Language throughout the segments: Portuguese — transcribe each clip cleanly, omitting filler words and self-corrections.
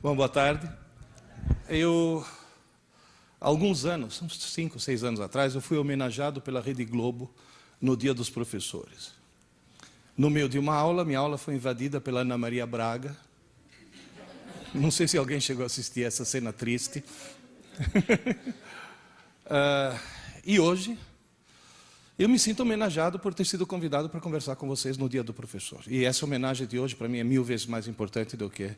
Bom, boa tarde. Há alguns anos, uns 5, 6 anos atrás, eu fui homenageado pela Rede Globo no Dia dos Professores. No meio de uma aula, minha aula foi invadida pela Ana Maria Braga. Não sei se alguém chegou a assistir essa cena triste. E hoje, eu me sinto homenageado por ter sido convidado para conversar com vocês no Dia do Professor. E essa homenagem de hoje, para mim, é 1000 vezes mais importante do que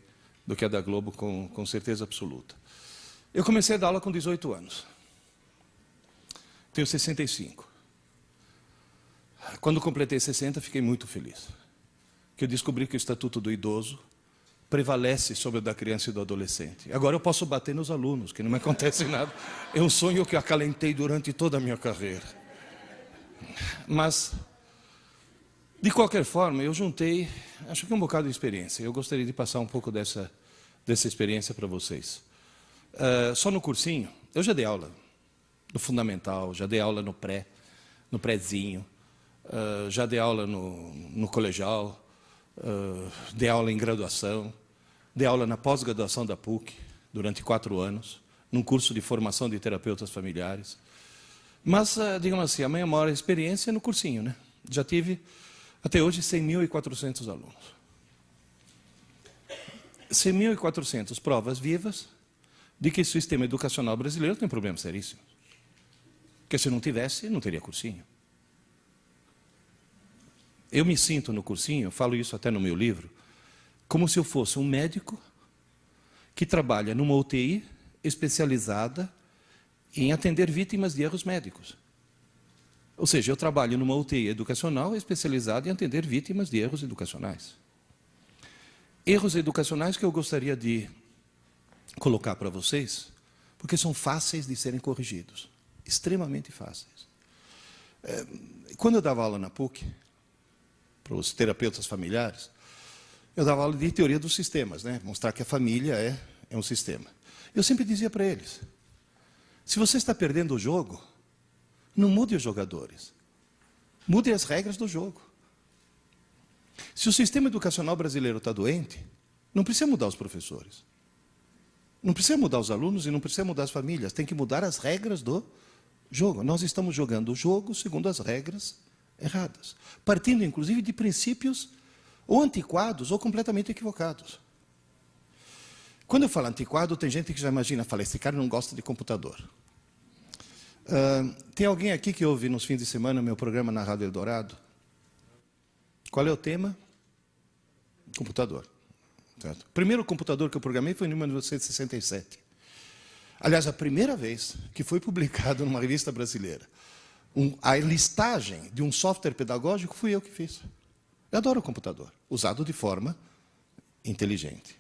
a da Globo, com certeza absoluta. Eu comecei a dar aula com 18 anos. Tenho 65. Quando completei 60, fiquei muito feliz. Porque eu descobri que o Estatuto do Idoso prevalece sobre o da criança e do adolescente. Agora eu posso bater nos alunos, que não me acontece nada. É um sonho que eu acalentei durante toda a minha carreira. Mas, de qualquer forma, eu juntei, acho que um bocado de experiência. Eu gostaria de passar um pouco dessa experiência para vocês. Só no cursinho, eu já dei aula no fundamental, já dei aula no prézinho, já dei aula no colegial, dei aula em graduação, dei aula na pós-graduação da PUC, durante 4 anos, num curso de formação de terapeutas familiares. Mas, digamos assim, a minha maior experiência é no cursinho, né? Já tive, até hoje, 100.400 alunos. 100.400 provas vivas de que o sistema educacional brasileiro tem problemas seríssimos. Porque se não tivesse, não teria cursinho. Eu me sinto no cursinho, eu falo isso até no meu livro, como se eu fosse um médico que trabalha numa UTI especializada em atender vítimas de erros médicos. Ou seja, eu trabalho numa UTI educacional especializada em atender vítimas de erros educacionais. Erros educacionais que eu gostaria de colocar para vocês, porque são fáceis de serem corrigidos. Extremamente fáceis. Quando eu dava aula na PUC, para os terapeutas familiares, eu dava aula de teoria dos sistemas, né? Mostrar que a família é um sistema. Eu sempre dizia para eles, se você está perdendo o jogo, não mude os jogadores. Mude as regras do jogo. Se o sistema educacional brasileiro está doente, não precisa mudar os professores. Não precisa mudar os alunos e não precisa mudar as famílias. Tem que mudar as regras do jogo. Nós estamos jogando o jogo segundo as regras erradas. Partindo, inclusive, de princípios ou antiquados ou completamente equivocados. Quando eu falo antiquado, tem gente que já imagina, fala, esse cara não gosta de computador. Tem alguém aqui que ouve nos fins de semana o meu programa na Rádio Eldorado? Qual é o tema? Computador. Certo? O primeiro computador que eu programei foi em 1967. Aliás, a primeira vez que foi publicado numa revista brasileira a listagem de um software pedagógico fui eu que fiz. Eu adoro o computador, usado de forma inteligente.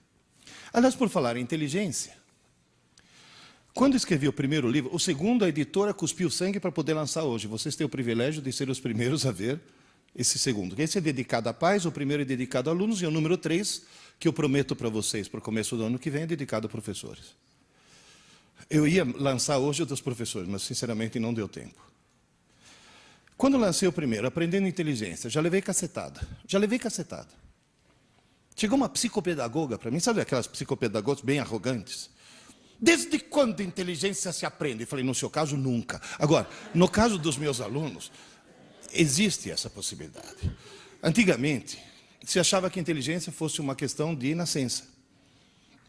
Aliás, por falar em inteligência, quando escrevi o primeiro livro, o segundo, a editora cuspiu sangue para poder lançar hoje. Vocês têm o privilégio de ser os primeiros a ver esse segundo. Esse é dedicado a pais, o primeiro é dedicado a alunos, e o número 3, que eu prometo para vocês, para o começo do ano que vem, é dedicado a professores. Eu ia lançar hoje o dos professores, mas, sinceramente, não deu tempo. Quando lancei o primeiro, Aprendendo Inteligência, já levei cacetada. Chegou uma psicopedagoga para mim, sabe aquelas psicopedagogas bem arrogantes? Desde quando inteligência se aprende? Eu falei, no seu caso, nunca. Agora, no caso dos meus alunos, existe essa possibilidade. Antigamente, se achava que inteligência fosse uma questão de nascença,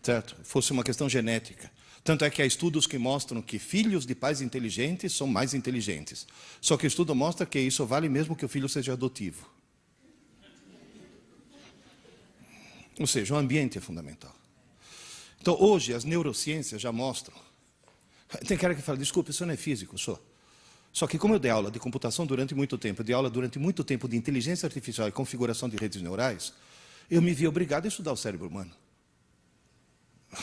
certo? Fosse uma questão genética. Tanto é que há estudos que mostram que filhos de pais inteligentes são mais inteligentes. Só que o estudo mostra que isso vale mesmo que o filho seja adotivo. Ou seja, o ambiente é fundamental. Então, hoje, as neurociências já mostram. Tem cara que fala, desculpa, isso não é físico, sou. Só que como eu dei aula de computação durante muito tempo, eu dei aula durante muito tempo de inteligência artificial e configuração de redes neurais, eu me vi obrigado a estudar o cérebro humano.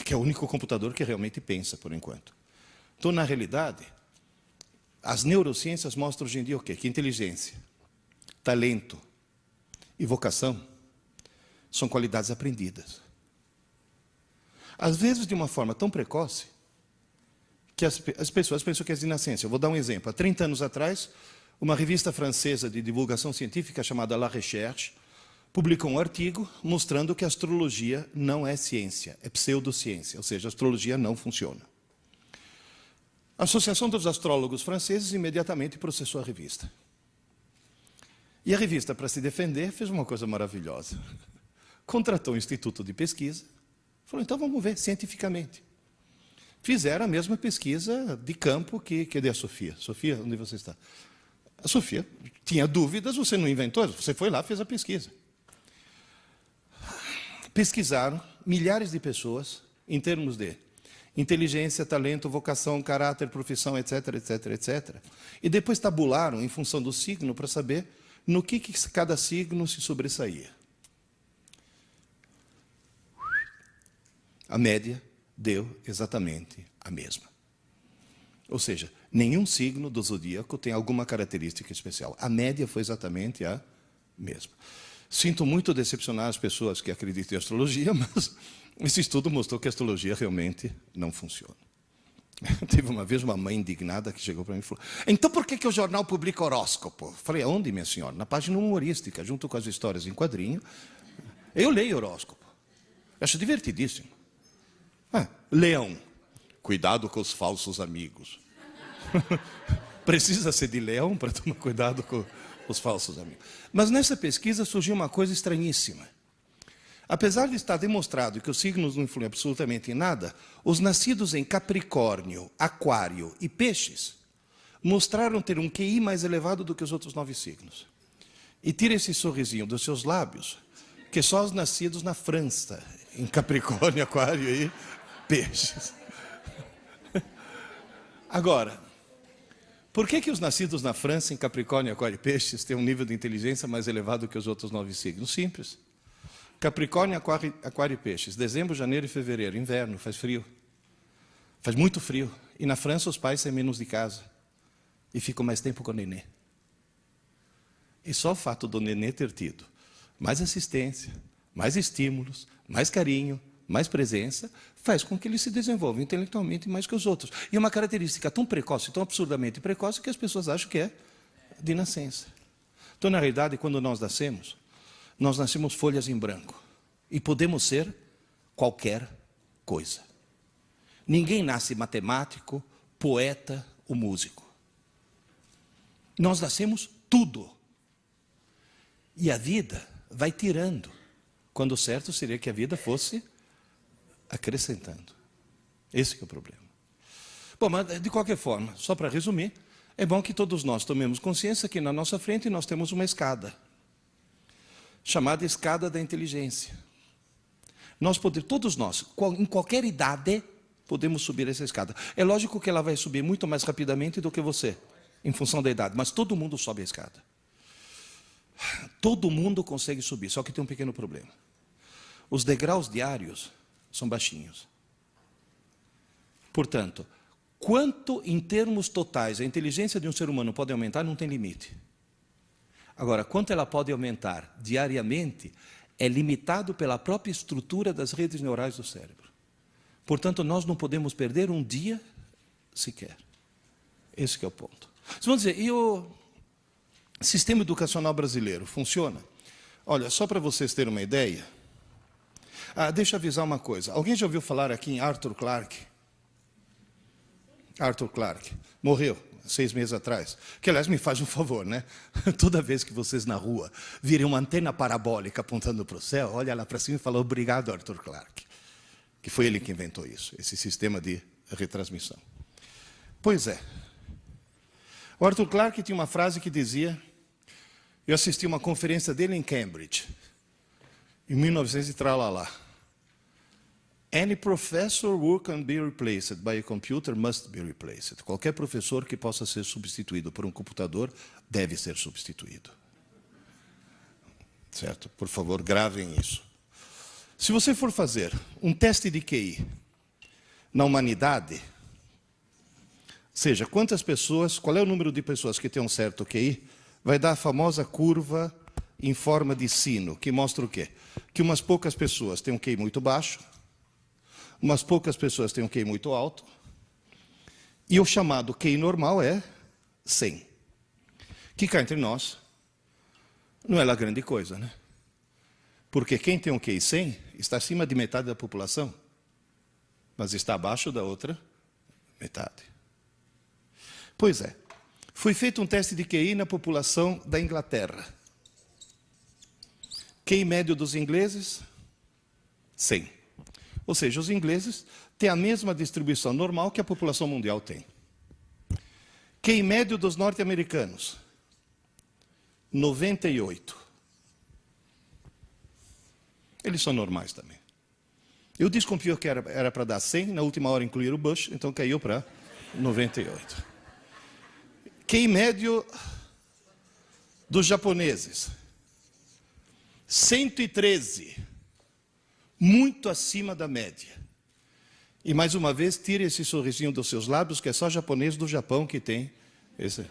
Que é o único computador que realmente pensa, por enquanto. Então, na realidade, as neurociências mostram hoje em dia o quê? Que inteligência, talento e vocação são qualidades aprendidas. Às vezes, de uma forma tão precoce, que as pessoas pensam que é de nascença. Eu vou dar um exemplo. Há 30 anos atrás, uma revista francesa de divulgação científica chamada La Recherche publicou um artigo mostrando que a astrologia não é ciência, é pseudociência, ou seja, a astrologia não funciona. A Associação dos Astrólogos Franceses imediatamente processou a revista. E a revista, para se defender, fez uma coisa maravilhosa. Contratou um instituto de pesquisa, falou, então vamos ver cientificamente. Fizeram a mesma pesquisa de campo que a Sofia. Sofia, onde você está? A Sofia tinha dúvidas, você não inventou, você foi lá, fez a pesquisa. Pesquisaram milhares de pessoas em termos de inteligência, talento, vocação, caráter, profissão, etc, etc, etc. E depois tabularam em função do signo para saber no que cada signo se sobressaía. A média deu exatamente a mesma. Ou seja, nenhum signo do zodíaco tem alguma característica especial. A média foi exatamente a mesma. Sinto muito decepcionar as pessoas que acreditam em astrologia, mas esse estudo mostrou que a astrologia realmente não funciona. Teve uma vez uma mãe indignada que chegou para mim e falou, então por que o jornal publica horóscopo? Falei, aonde, minha senhora? Na página humorística, junto com as histórias em quadrinho. Eu leio horóscopo. Eu acho divertidíssimo. Leão, cuidado com os falsos amigos. Precisa ser de leão para tomar cuidado com os falsos amigos. Mas nessa pesquisa surgiu uma coisa estranhíssima. Apesar de estar demonstrado que os signos não influem absolutamente em nada, os nascidos em Capricórnio, Aquário e Peixes mostraram ter um QI mais elevado do que os outros 9 signos. E tira esse sorrisinho dos seus lábios, que só os nascidos na França, em Capricórnio, Aquário e Peixes. Agora, por que os nascidos na França, em Capricórnio, Aquário e Peixes têm um nível de inteligência mais elevado que os outros 9 signos? Simples. Capricórnio, Aquário e Peixes, dezembro, janeiro e fevereiro, inverno, faz frio. Faz muito frio. E na França os pais saem menos de casa e ficam mais tempo com o nenê. E só o fato do nenê ter tido mais assistência, mais estímulos, mais carinho, mais presença, faz com que ele se desenvolva intelectualmente mais que os outros. E uma característica tão precoce, tão absurdamente precoce, que as pessoas acham que é de nascença. Então, na realidade, quando nós nascemos folhas em branco. E podemos ser qualquer coisa. Ninguém nasce matemático, poeta ou músico. Nós nascemos tudo. E a vida vai tirando. Quando o certo seria que a vida fosse acrescentando. Esse que é o problema. Bom, mas de qualquer forma, só para resumir, é bom que todos nós tomemos consciência que na nossa frente nós temos uma escada, chamada escada da inteligência. Todos nós, em qualquer idade, podemos subir essa escada. É lógico que ela vai subir muito mais rapidamente do que você, em função da idade, mas todo mundo sobe a escada. Todo mundo consegue subir, só que tem um pequeno problema. Os degraus diários são baixinhos. Portanto, quanto em termos totais a inteligência de um ser humano pode aumentar, não tem limite. Agora, quanto ela pode aumentar diariamente, é limitado pela própria estrutura das redes neurais do cérebro. Portanto, nós não podemos perder um dia sequer. Esse que é o ponto. Vocês vão dizer, e o sistema educacional brasileiro funciona? Olha, só para vocês terem uma ideia. Deixa eu avisar uma coisa. Alguém já ouviu falar aqui em Arthur Clarke? Arthur Clarke. Morreu 6 meses atrás. Que, aliás, me faz um favor, né? Toda vez que vocês na rua virem uma antena parabólica apontando para o céu, olha lá para cima e fala, obrigado, Arthur Clarke. Que foi ele que inventou isso, esse sistema de retransmissão. Pois é. O Arthur Clarke tinha uma frase que dizia, eu assisti uma conferência dele em Cambridge, em 1900 e tralalá. Any professor who can be replaced by a computer must be replaced. Qualquer professor que possa ser substituído por um computador deve ser substituído. Certo? Por favor, gravem isso. Se você for fazer um teste de QI na humanidade, ou seja, quantas pessoas, qual é o número de pessoas que têm um certo QI, vai dar a famosa curva em forma de sino, que mostra o quê? Que umas poucas pessoas têm um QI muito baixo, umas poucas pessoas têm um QI muito alto, e o chamado QI normal é 100. Que cá entre nós, não é lá grande coisa, né? Porque quem tem um QI 100 está acima de metade da população, mas está abaixo da outra metade. Pois é, foi feito um teste de QI na população da Inglaterra. QI médio dos ingleses, 100. Ou seja, os ingleses têm a mesma distribuição normal que a população mundial tem. QI médio dos norte-americanos, 98. Eles são normais também. Eu desconfio que era para dar 100, na última hora incluir o Bush, então caiu para 98. QI médio dos japoneses, 113. Muito acima da média. E mais uma vez, tire esse sorrisinho dos seus lábios, que é só japonês do Japão que tem esse.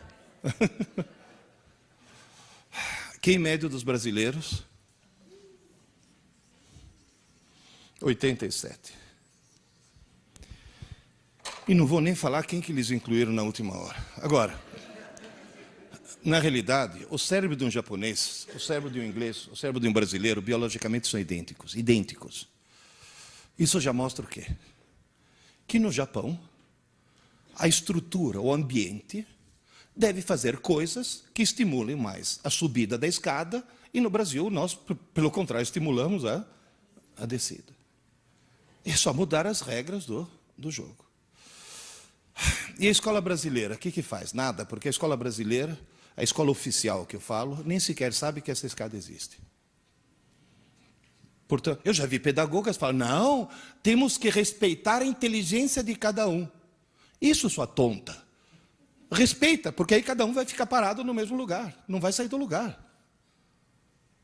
QI médio dos brasileiros, 87. E não vou nem falar quem que eles incluíram na última hora. Agora, na realidade, o cérebro de um japonês, o cérebro de um inglês, o cérebro de um brasileiro, biologicamente são idênticos. Idênticos. Isso já mostra o quê? Que no Japão, a estrutura, o ambiente, deve fazer coisas que estimulem mais a subida da escada, e no Brasil nós, pelo contrário, estimulamos a descida. É só mudar as regras do jogo. E a escola brasileira, o que faz? Nada, porque a escola brasileira, a escola oficial que eu falo, nem sequer sabe que essa escada existe. Portanto, eu já vi pedagogas falar, não, temos que respeitar a inteligência de cada um. Isso, sua tonta. Respeita, porque aí cada um vai ficar parado no mesmo lugar, não vai sair do lugar.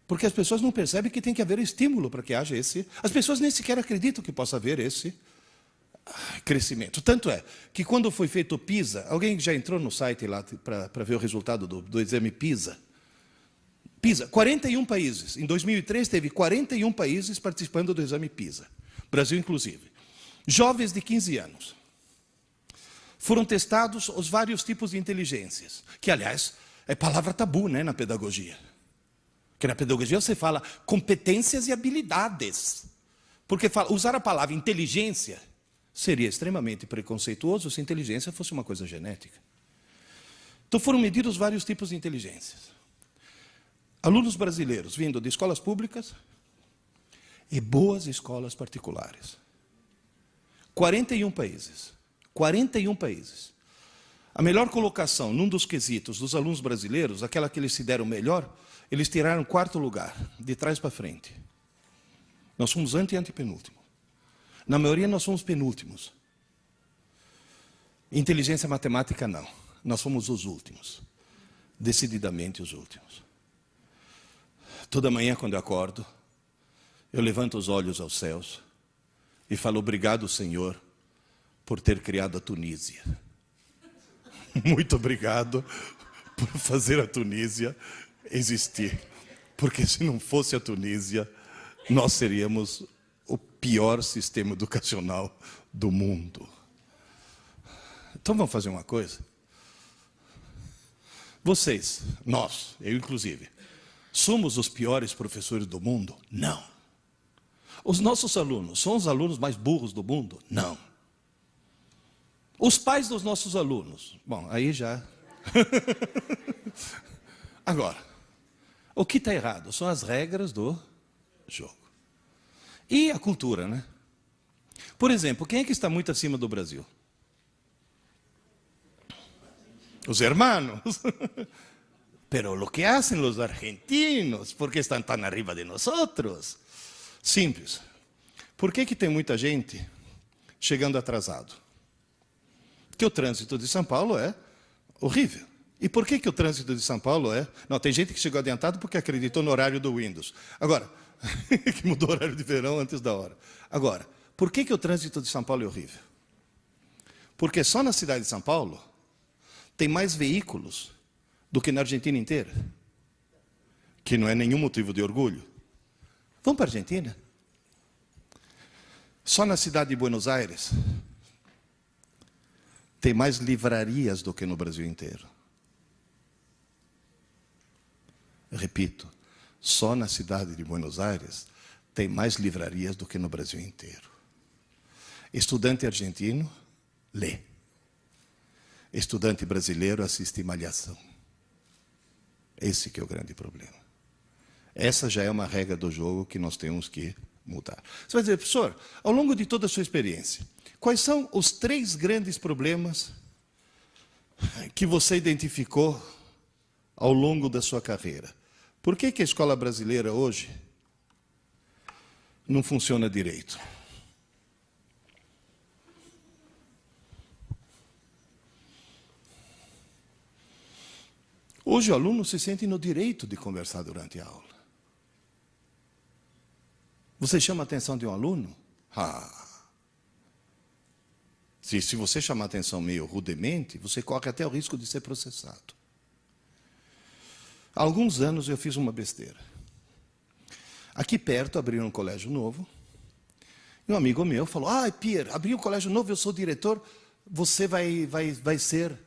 Porque as pessoas não percebem que tem que haver estímulo para que haja esse... As pessoas nem sequer acreditam que possa haver esse crescimento. Tanto é que quando foi feito o PISA, alguém já entrou no site lá para ver o resultado do exame PISA? PISA, 41 países. Em 2003 teve 41 países participando do exame PISA. Brasil inclusive. Jovens de 15 anos. Foram testados os vários tipos de inteligências, que aliás é palavra tabu, né, na pedagogia. Porque na pedagogia você fala competências e habilidades. Porque usar a palavra inteligência seria extremamente preconceituoso se inteligência fosse uma coisa genética. Então foram medidos vários tipos de inteligências. Alunos brasileiros vindo de escolas públicas e boas escolas particulares. 41 países. 41 países. A melhor colocação num dos quesitos dos alunos brasileiros, aquela que eles se deram melhor, eles tiraram 4º lugar, de trás para frente. Nós somos antepenúltimo. Na maioria nós somos penúltimos. Inteligência matemática não. Nós somos os últimos. Decididamente os últimos. Toda manhã quando eu acordo, eu levanto os olhos aos céus e falo, obrigado, Senhor, por ter criado a Tunísia. Muito obrigado por fazer a Tunísia existir. Porque se não fosse a Tunísia, nós seríamos o pior sistema educacional do mundo. Então vamos fazer uma coisa? Vocês, nós, eu inclusive, somos os piores professores do mundo? Não. Os nossos alunos são os alunos mais burros do mundo? Não. Os pais dos nossos alunos? Bom, aí já... Agora, o que está errado são as regras do jogo. E a cultura, né? Por exemplo, quem é que está muito acima do Brasil? Os hermanos. Pero lo que hacen los argentinos, ¿por qué están tan arriba de nosotros? Simples. Por que tem muita gente chegando atrasado? Porque o trânsito de São Paulo é horrível. E por que o trânsito de São Paulo é... Não, tem gente que chegou adiantado porque acreditou no horário do Windows. Agora, que mudou o horário de verão antes da hora. Agora, por que o trânsito de São Paulo é horrível? Porque só na cidade de São Paulo tem mais veículos do que na Argentina inteira. Que não é nenhum motivo de orgulho. Vamos para a Argentina. Só na cidade de Buenos Aires tem mais livrarias do que no Brasil inteiro. Repito, só na cidade de Buenos Aires tem mais livrarias do que no Brasil inteiro. Estudante argentino lê. Estudante brasileiro assiste Malhação. Esse que é o grande problema. Essa já é uma regra do jogo que nós temos que mudar. Você vai dizer, professor, ao longo de toda a sua experiência, quais são os 3 grandes problemas que você identificou ao longo da sua carreira? Por que a escola brasileira hoje não funciona direito? Hoje o aluno se sente no direito de conversar durante a aula. Você chama a atenção de um aluno? Se você chamar a atenção meio rudemente, você corre até o risco de ser processado. Há alguns anos eu fiz uma besteira. Aqui perto abriram um colégio novo, e um amigo meu falou, Pierre, abriu um colégio novo, eu sou diretor, você vai ser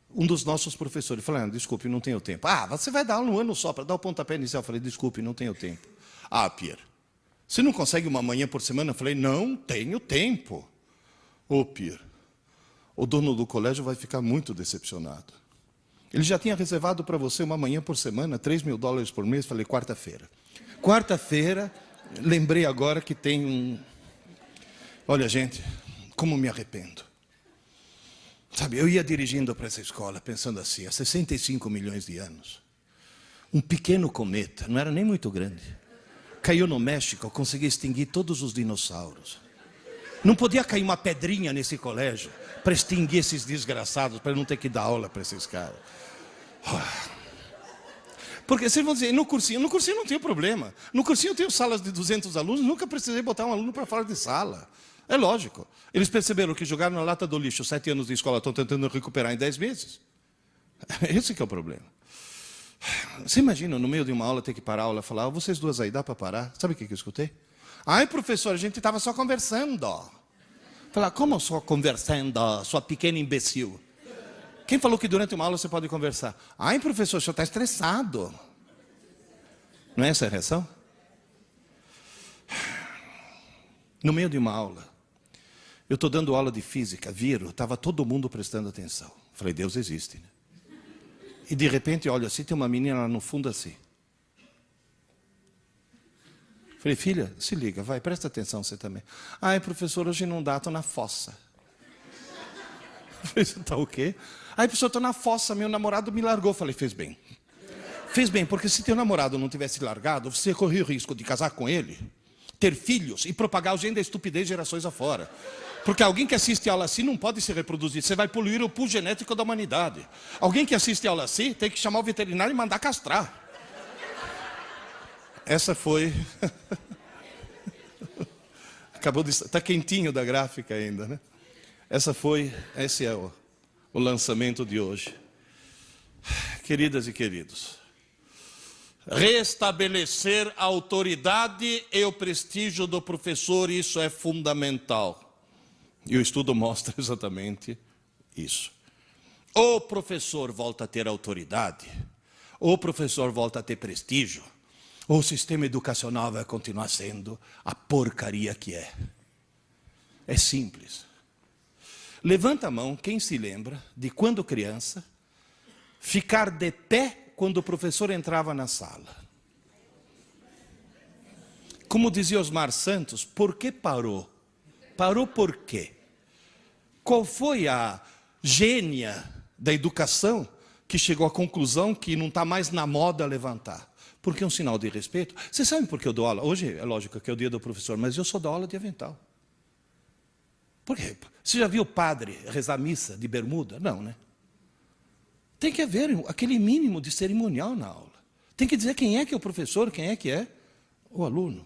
um dos nossos professores. Eu falei, desculpe, não tenho tempo. Você vai dar aula um ano só para dar o pontapé inicial. Eu falei, desculpe, não tenho tempo. Pierre, você não consegue uma manhã por semana? Eu falei, não tenho tempo. Pierre, o dono do colégio vai ficar muito decepcionado. Ele já tinha reservado para você uma manhã por semana, $3.000 por mês. Falei, quarta-feira. Quarta-feira, lembrei agora que tem um... Olha, gente, como me arrependo. Sabe, eu ia dirigindo para essa escola, pensando assim, há 65 milhões de anos. Um pequeno cometa, não era nem muito grande, caiu no México, conseguia extinguir todos os dinossauros. Não podia cair uma pedrinha nesse colégio para extinguir esses desgraçados, para não ter que dar aula para esses caras. Porque vocês vão dizer, no cursinho não tem problema. No cursinho eu tenho salas de 200 alunos, nunca precisei botar um aluno para fora de sala. É lógico. Eles perceberam que jogaram na lata do lixo 7 anos de escola, estão tentando recuperar em 10 meses. Esse que é o problema. Você imagina, no meio de uma aula, ter que parar a aula e falar, vocês duas aí, dá para parar? Sabe o que eu escutei? Professor, a gente estava só conversando. Falar, como só conversando, sua pequena imbecil? Quem falou que durante uma aula você pode conversar? Professor, o senhor está estressado. Não é essa a reação? No meio de uma aula, eu estou dando aula de física, estava todo mundo prestando atenção. Falei, Deus existe, né? E de repente, olha, assim, tem uma menina lá no fundo assim. Falei, filha, se liga, vai, presta atenção você também. Professor, hoje não dá, estou na fossa. Falei, você está o quê? Professor, estou na fossa, meu namorado me largou. Falei, fez bem. Fez bem, porque se teu namorado não tivesse largado, você corria o risco de casar com ele, ter filhos e propagar o gene da estupidez gerações afora. Porque alguém que assiste aula assim não pode se reproduzir. Você vai poluir o pool genético da humanidade. Alguém que assiste aula assim tem que chamar o veterinário e mandar castrar. Essa foi... Acabou de... Está quentinho da gráfica ainda, né? Esse é o lançamento de hoje. Queridas e queridos, restabelecer a autoridade e o prestígio do professor, isso é fundamental. E o estudo mostra exatamente isso. Ou o professor volta a ter autoridade, ou o professor volta a ter prestígio, ou o sistema educacional vai continuar sendo a porcaria que é. É simples. Levanta a mão quem se lembra de quando criança, ficar de pé quando o professor entrava na sala. Como dizia Osmar Santos, por que parou? Parou por quê? Qual foi a gênia da educação que chegou à conclusão que não está mais na moda levantar? Porque é um sinal de respeito. Vocês sabem por que eu dou aula? Hoje é lógico que é o dia do professor, mas eu só dou aula de avental. Por quê? Você já viu o padre rezar missa de bermuda? Não, né? Tem que haver aquele mínimo de cerimonial na aula. Tem que dizer quem é que é o professor, quem é que é o aluno.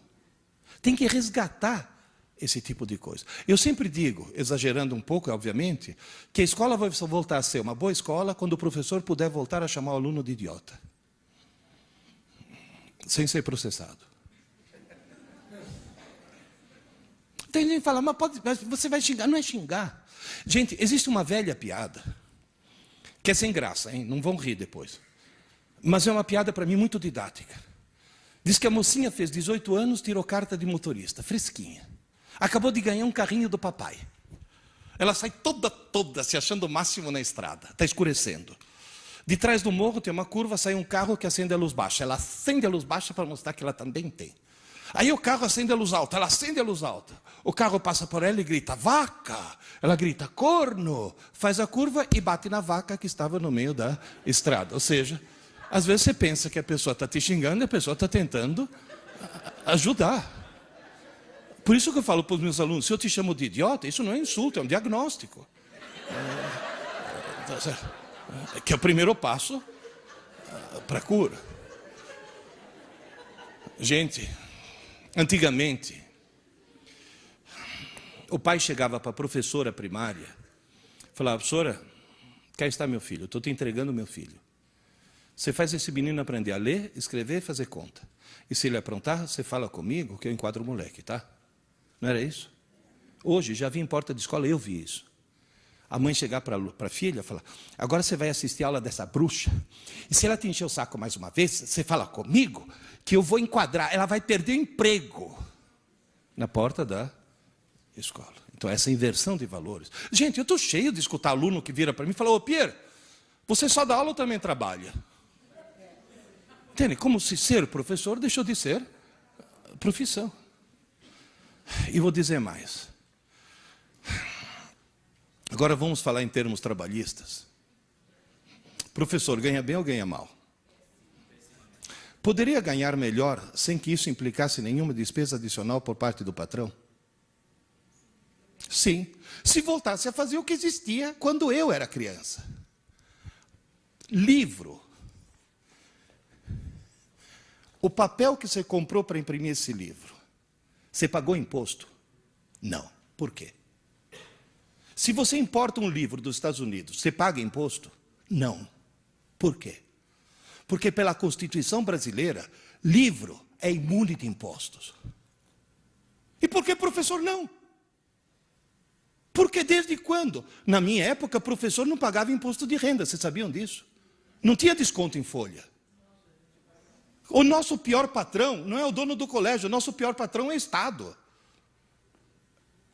Tem que resgatar esse tipo de coisa. Eu sempre digo, exagerando um pouco, obviamente, que a escola vai voltar a ser uma boa escola quando o professor puder voltar a chamar o aluno de idiota. Sem ser processado. Tem gente que fala, mas você vai xingar. Não é xingar. Gente, existe uma velha piada, que é sem graça, hein? Não vão rir depois. Mas é uma piada para mim muito didática. Diz que a mocinha fez 18 anos, tirou carta de motorista, fresquinha. Acabou de ganhar um carrinho do papai. Ela sai toda se achando o máximo na estrada. Está escurecendo. De trás do morro tem uma curva, sai um carro que acende a luz baixa. Ela acende a luz baixa para mostrar que ela também tem. Aí o carro acende a luz alta, ela acende a luz alta. O carro passa por ela e grita, vaca. Ela grita, corno. Faz a curva e bate na vaca que estava no meio da estrada. Ou seja, às vezes você pensa que a pessoa está te xingando e a pessoa está tentando ajudar. Por isso que eu falo para os meus alunos, se eu te chamo de idiota, isso não é insulto, é um diagnóstico. Que é o primeiro passo para a cura. Gente, antigamente, o pai chegava para a professora primária, falava, professora, cá está meu filho, estou te entregando meu filho. Você faz esse menino aprender a ler, escrever e fazer conta. E se ele aprontar, você fala comigo que eu enquadro o moleque, tá? Não era isso? Hoje, já vi em porta de escola, eu vi isso. A mãe chegar para a filha e falar, agora você vai assistir a aula dessa bruxa, e se ela te encher o saco mais uma vez, você fala comigo que eu vou enquadrar, ela vai perder o emprego na porta da escola. Então, essa inversão de valores. Gente, eu estou cheio de escutar aluno que vira para mim e fala, ô Pierre, você só dá aula ou também trabalha? Entende? Como se ser professor deixou de ser profissão. E vou dizer mais. Agora vamos falar em termos trabalhistas. Professor, ganha bem ou ganha mal? Poderia ganhar melhor sem que isso implicasse nenhuma despesa adicional por parte do patrão? Sim, se voltasse a fazer o que existia quando eu era criança. Livro. O papel que você comprou para imprimir esse livro, você pagou imposto? Não. Por quê? Se você importa um livro dos Estados Unidos, você paga imposto? Não. Por quê? Porque pela Constituição brasileira, livro é imune de impostos. E por que professor não? Porque desde quando? Na minha época, professor não pagava imposto de renda, vocês sabiam disso? Não tinha desconto em folha. O nosso pior patrão não é o dono do colégio, o nosso pior patrão é o Estado.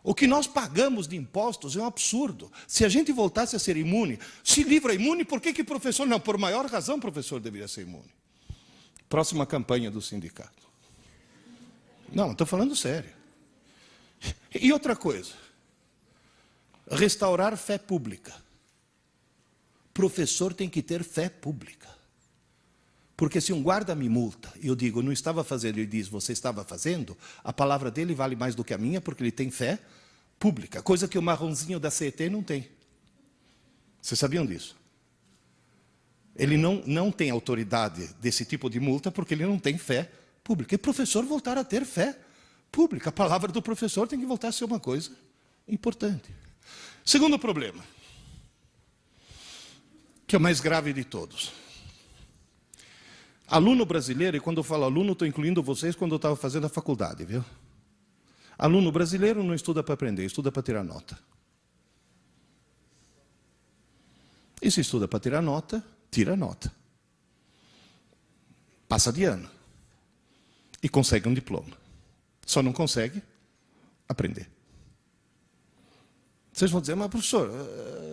O que nós pagamos de impostos é um absurdo. Se a gente voltasse a ser imune, se livro é imune, por que professor não? Por maior razão, professor deveria ser imune. Próxima campanha do sindicato. Não, estou falando sério. E outra coisa, restaurar fé pública. Professor tem que ter fé pública. Porque se um guarda me multa, e eu digo, não estava fazendo, ele diz, você estava fazendo, a palavra dele vale mais do que a minha, porque ele tem fé pública, coisa que o marronzinho da CET não tem. Vocês sabiam disso? Ele não tem autoridade desse tipo de multa, porque ele não tem fé pública. E professor voltar a ter fé pública. A palavra do professor tem que voltar a ser uma coisa importante. Segundo problema, que é o mais grave de todos. Aluno brasileiro, e quando eu falo aluno, estou incluindo vocês quando eu estava fazendo a faculdade, viu? Aluno brasileiro não estuda para aprender, estuda para tirar nota. E se estuda para tirar nota, tira nota. Passa de ano. E consegue um diploma. Só não consegue aprender. Vocês vão dizer, mas professor,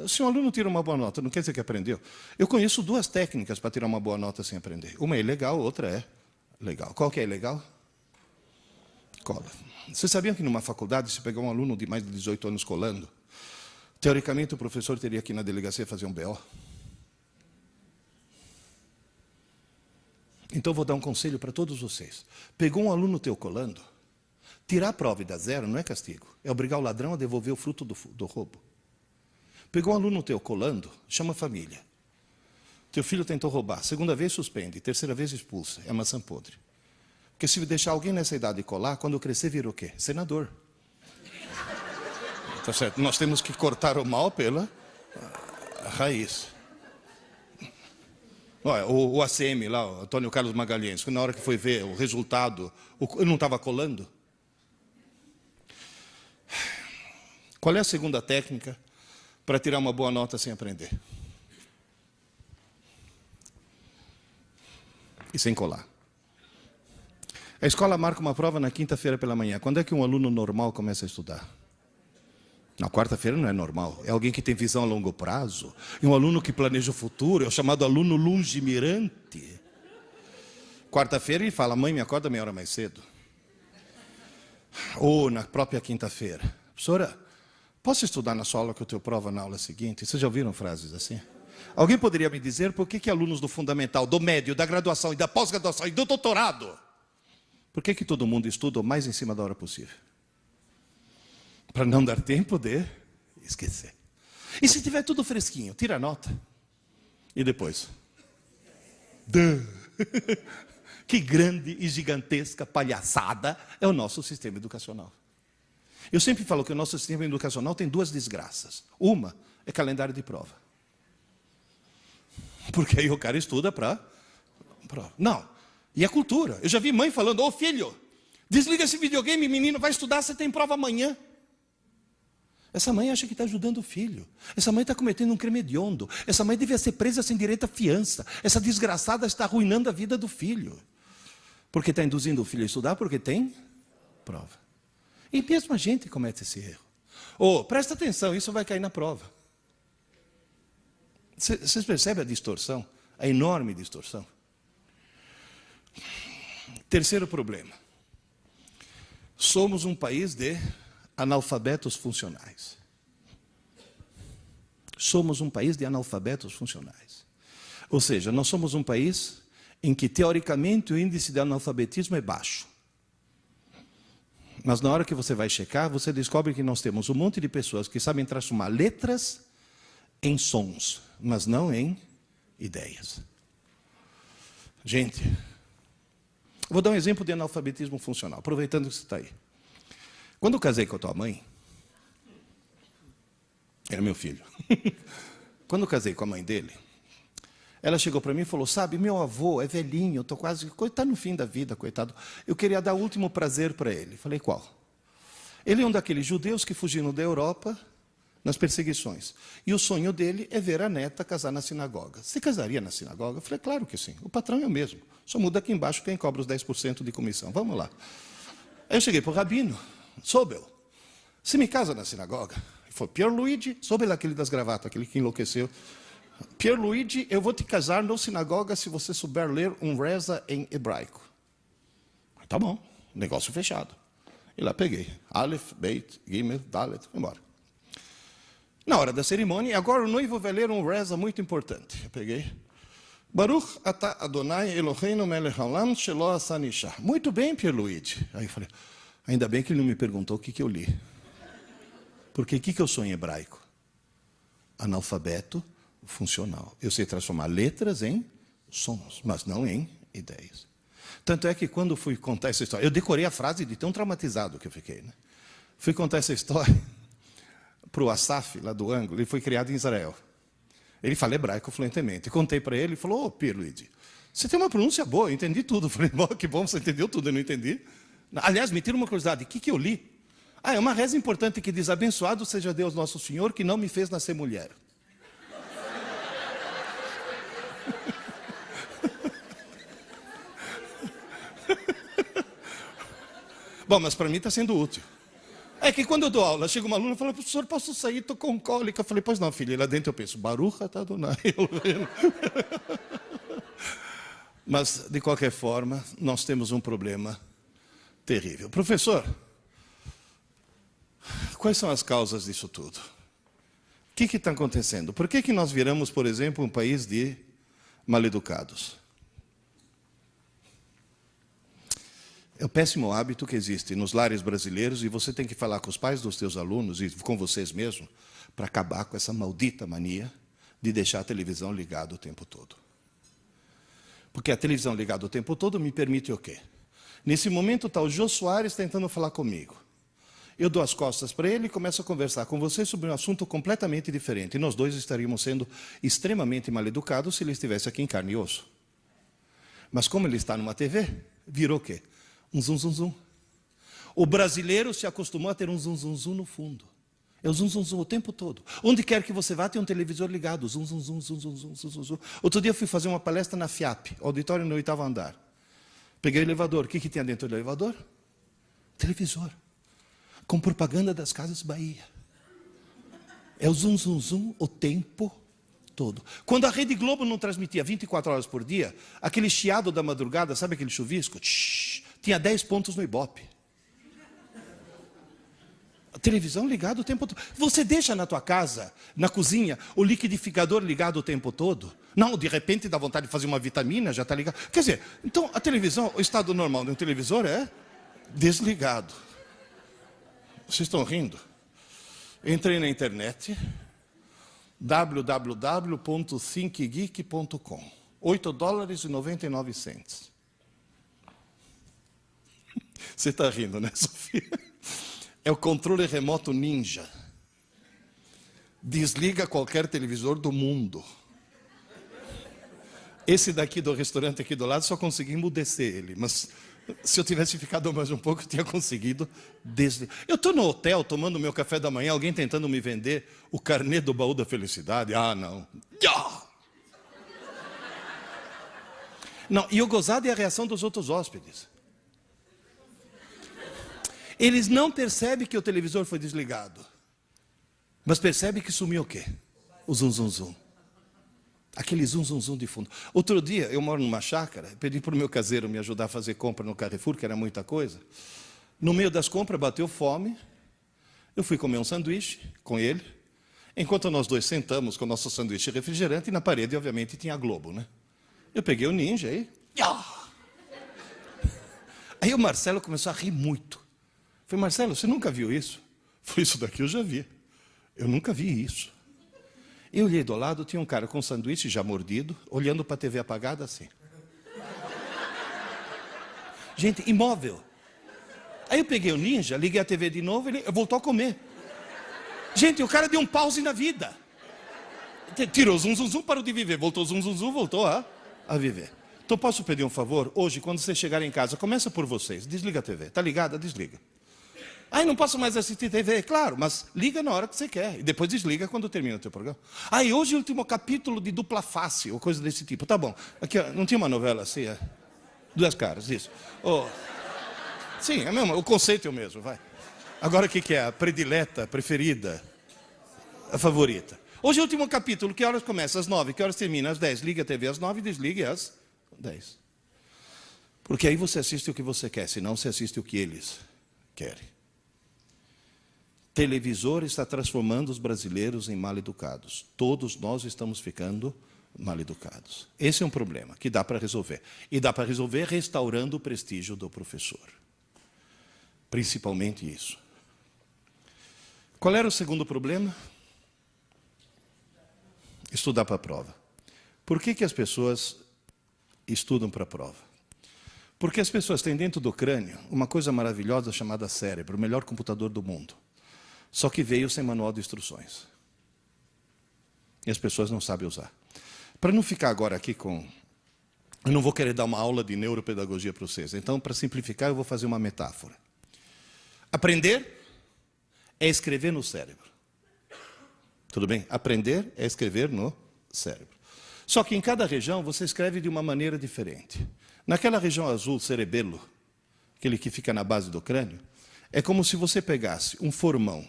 se um aluno tira uma boa nota, não quer dizer que aprendeu? Eu conheço duas técnicas para tirar uma boa nota sem aprender. Uma é ilegal, outra é legal. Qual que é ilegal? Cola. Vocês sabiam que numa faculdade, se pegar um aluno de mais de 18 anos colando, teoricamente o professor teria que ir na delegacia fazer um BO? Então eu vou dar um conselho para todos vocês. Pegou um aluno teu colando, tirar a prova e dar zero não é castigo. É obrigar o ladrão a devolver o fruto do roubo. Pegou um aluno teu colando, chama a família. Teu filho tentou roubar. Segunda vez suspende. Terceira vez expulsa. É maçã podre. Porque se deixar alguém nessa idade colar, quando crescer vira o quê? Senador. Tá certo? Nós temos que cortar o mal pela raiz. Olha, o ACM lá, o Antônio Carlos Magalhães, na hora que foi ver o resultado, eu não estava colando. Qual é a segunda técnica para tirar uma boa nota sem aprender? E sem colar. A escola marca uma prova na quinta-feira pela manhã. Quando é que um aluno normal começa a estudar? Na quarta-feira não é normal. É alguém que tem visão a longo prazo. E um aluno que planeja o futuro. É o chamado aluno longemirante. Quarta-feira ele fala, mãe, me acorda meia hora mais cedo. Ou na própria quinta-feira. Professora, posso estudar na sua aula que eu tenho prova na aula seguinte? Vocês já ouviram frases assim? Alguém poderia me dizer por que alunos do fundamental, do médio, da graduação e da pós-graduação e do doutorado, por que todo mundo estuda o mais em cima da hora possível? Para não dar tempo de esquecer. E se tiver tudo fresquinho, tira a nota. E depois? Que grande e gigantesca palhaçada é o nosso sistema educacional. Eu sempre falo que o nosso sistema educacional tem duas desgraças. Uma é calendário de prova. Porque aí o cara estuda para prova. Não. E a cultura. Eu já vi mãe falando, ô filho, desliga esse videogame, menino, vai estudar, você tem prova amanhã. Essa mãe acha que está ajudando o filho. Essa mãe está cometendo um crime hediondo. Essa mãe devia ser presa sem direito à fiança. Essa desgraçada está arruinando a vida do filho. Porque está induzindo o filho a estudar, porque tem prova. E mesmo a gente comete esse erro. Presta atenção, isso vai cair na prova. Vocês percebem a distorção? A enorme distorção. Terceiro problema. Somos um país de analfabetos funcionais. Somos um país de analfabetos funcionais. Ou seja, nós somos um país em que, teoricamente, o índice de analfabetismo é baixo. Mas na hora que você vai checar, você descobre que nós temos um monte de pessoas que sabem transformar letras em sons, mas não em ideias. Gente, vou dar um exemplo de analfabetismo funcional, aproveitando que você está aí. Quando eu casei com a tua mãe, era meu filho. Quando eu casei com a mãe dele, ela chegou para mim e falou, sabe, meu avô é velhinho, eu estou quase, está no fim da vida, coitado. Eu queria dar o último prazer para ele. Falei, qual? Ele é um daqueles judeus que fugiram da Europa nas perseguições. E o sonho dele é ver a neta casar na sinagoga. Você casaria na sinagoga? Eu falei, claro que sim. O patrão é o mesmo. Só muda aqui embaixo quem cobra os 10% de comissão. Vamos lá. Aí eu cheguei para o rabino, Sobel, você me casa na sinagoga? Ele falou, Pierluigi, Sobel aquele das gravatas, aquele que enlouqueceu. Pierluigi, eu vou te casar na sinagoga se você souber ler um reza em hebraico. Tá bom, negócio fechado. E lá peguei. Aleph, Beit, Gimel, Dalet, foi embora. Na hora da cerimônia, agora o noivo vai ler um reza muito importante. Eu peguei. Baruch atah Adonai Eloheinu melech haolam shelo asa isha. Muito bem, Pierluigi. Aí eu falei, ainda bem que ele não me perguntou o que eu li. Porque o que eu sou em hebraico? Analfabeto funcional. Eu sei transformar letras em sons, mas não em ideias. Tanto é que quando fui contar essa história, eu decorei a frase de tão traumatizado que eu fiquei. Né? Fui contar essa história para o Asaf, lá do ângulo, ele foi criado em Israel. Ele fala hebraico fluentemente. Contei para ele, ele falou, Pierluigi, você tem uma pronúncia boa, eu entendi tudo. Eu falei, que bom, você entendeu tudo, eu não entendi. Aliás, me tira uma curiosidade, o que eu li? É uma reza importante que diz, abençoado seja Deus nosso Senhor, que não me fez nascer mulher. Bom, mas para mim está sendo útil. É que quando eu dou aula, chega uma aluna e fala, professor, posso sair? Estou com cólica. Eu falei, pois não, filha. E lá dentro eu penso, Baruch atah Adonai. Mas, de qualquer forma, nós temos um problema terrível. Professor, quais são as causas disso tudo? O que está acontecendo? Por que nós viramos, por exemplo, um país de maleducados? É o péssimo hábito que existe nos lares brasileiros e você tem que falar com os pais dos teus alunos e com vocês mesmos para acabar com essa maldita mania de deixar a televisão ligada o tempo todo. Porque a televisão ligada o tempo todo me permite o quê? Nesse momento está o Jô Soares tentando falar comigo. Eu dou as costas para ele e começo a conversar com você sobre um assunto completamente diferente. E nós dois estaríamos sendo extremamente mal educados se ele estivesse aqui em carne e osso. Mas como ele está numa TV, virou o quê? Um zum, zum, zum. O brasileiro se acostumou a ter um zum, zum, zum no fundo. É o zum, zum, zum o tempo todo. Onde quer que você vá, tem um televisor ligado. Zum, zum, zum, zum, zum, zum, zum, zum. Outro dia eu fui fazer uma palestra na FIAP, auditório no 8º andar. Peguei o elevador. O que tinha dentro do elevador? Televisor. Com propaganda das Casas Bahia. É o zum, zum, zum o tempo todo. Quando a Rede Globo não transmitia 24 horas por dia, aquele chiado da madrugada, sabe aquele chuvisco? Tinha 10 pontos no Ibope. A televisão ligada o tempo todo. Você deixa na tua casa, na cozinha, o liquidificador ligado o tempo todo? Não, de repente dá vontade de fazer uma vitamina, já está ligado. Quer dizer, então a televisão, o estado normal de um televisor é desligado. Vocês estão rindo? Entrei na internet, www.thinkgeek.com, $8,99. Você está rindo, né, Sofia? É o controle remoto ninja. Desliga qualquer televisor do mundo. Esse daqui do restaurante aqui do lado, só consegui emudecer ele. Mas se eu tivesse ficado mais um pouco, eu tinha conseguido desligar. Eu estou no hotel, tomando meu café da manhã, alguém tentando me vender o carnê do baú da felicidade. Ah, não. Não, e o gozado é a reação dos outros hóspedes. Eles não percebem que o televisor foi desligado. Mas percebem que sumiu o quê? O zum, zum, zum. Aquele zum, zum, zum de fundo. Outro dia, eu moro numa chácara, pedi para o meu caseiro me ajudar a fazer compra no Carrefour, que era muita coisa. No meio das compras, bateu fome. Eu fui comer um sanduíche com ele. Enquanto nós dois sentamos com o nosso sanduíche refrigerante, e na parede, obviamente, tinha a Globo, né? Eu peguei o ninja aí. Aí o Marcelo começou a rir muito. Falei, Marcelo, você nunca viu isso? Foi isso daqui eu já vi. Eu nunca vi isso. Eu olhei do lado, tinha um cara com um sanduíche já mordido, olhando para a TV apagada assim. Gente, imóvel. Aí eu peguei o ninja, liguei a TV de novo, ele voltou a comer. Gente, o cara deu um pause na vida. Tirou zum, zum, zum, parou de viver. Voltou zum, zum, zum, voltou a viver. Então posso pedir um favor? Hoje, quando vocês chegarem em casa, começa por vocês. Desliga a TV. Está ligada? Desliga. Ai, não posso mais assistir TV. Claro, mas liga na hora que você quer. E depois desliga quando termina o teu programa. Ai, hoje é o último capítulo de Dupla Face, ou coisa desse tipo. Tá bom. Aqui, não tinha uma novela assim? Duas Caras, isso. Oh. Sim, é mesmo. O conceito é o mesmo, vai. Agora o que é? A predileta, a preferida, a favorita. Hoje é o último capítulo. Que horas começa? Às 9. Que horas termina? Às 10. Liga a TV às 9 e desligue às 10. Porque aí você assiste o que você quer, senão você assiste o que eles querem. Televisor está transformando os brasileiros em mal-educados. Todos nós estamos ficando mal-educados. Esse é um problema que dá para resolver. E dá para resolver restaurando o prestígio do professor. Principalmente isso. Qual era o segundo problema? Estudar para a prova. Por que as pessoas estudam para a prova? Porque as pessoas têm dentro do crânio uma coisa maravilhosa chamada cérebro, o melhor computador do mundo. Só que veio sem manual de instruções. E as pessoas não sabem usar. Para não ficar agora aqui com... Eu não vou querer dar uma aula de neuropedagogia para vocês. Então, para simplificar, eu vou fazer uma metáfora. Aprender é escrever no cérebro. Tudo bem? Aprender é escrever no cérebro. Só que em cada região você escreve de uma maneira diferente. Naquela região azul, cerebelo, aquele que fica na base do crânio, é como se você pegasse um formão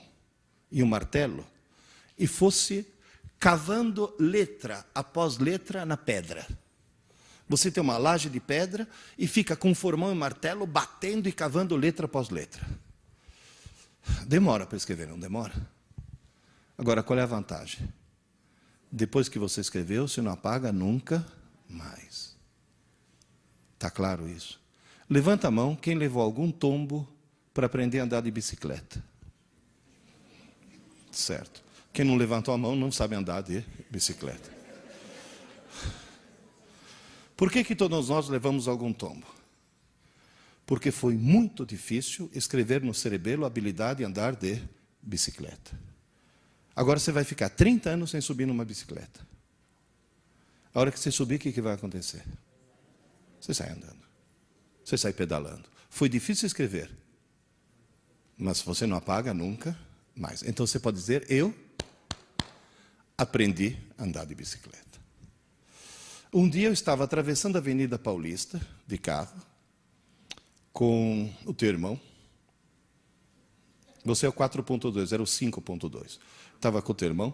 e um martelo e fosse cavando letra após letra na pedra. Você tem uma laje de pedra e fica com um formão e martelo batendo e cavando letra após letra. Demora para escrever, não demora? Agora, qual é a vantagem? Depois que você escreveu, você não apaga nunca mais. Está claro isso? Levanta a mão quem levou algum tombo para aprender a andar de bicicleta. Certo. Quem não levantou a mão não sabe andar de bicicleta. Por que todos nós levamos algum tombo? Porque foi muito difícil escrever no cerebelo a habilidade de andar de bicicleta. Agora você vai ficar 30 anos sem subir numa bicicleta. A hora que você subir, o que vai acontecer? Você sai andando. Você sai pedalando. Foi difícil escrever. Mas você não apaga nunca mais. Então você pode dizer, eu aprendi a andar de bicicleta. Um dia eu estava atravessando a Avenida Paulista, de carro, com o teu irmão. Você é o 4.2, era o 5.2. Estava com o teu irmão.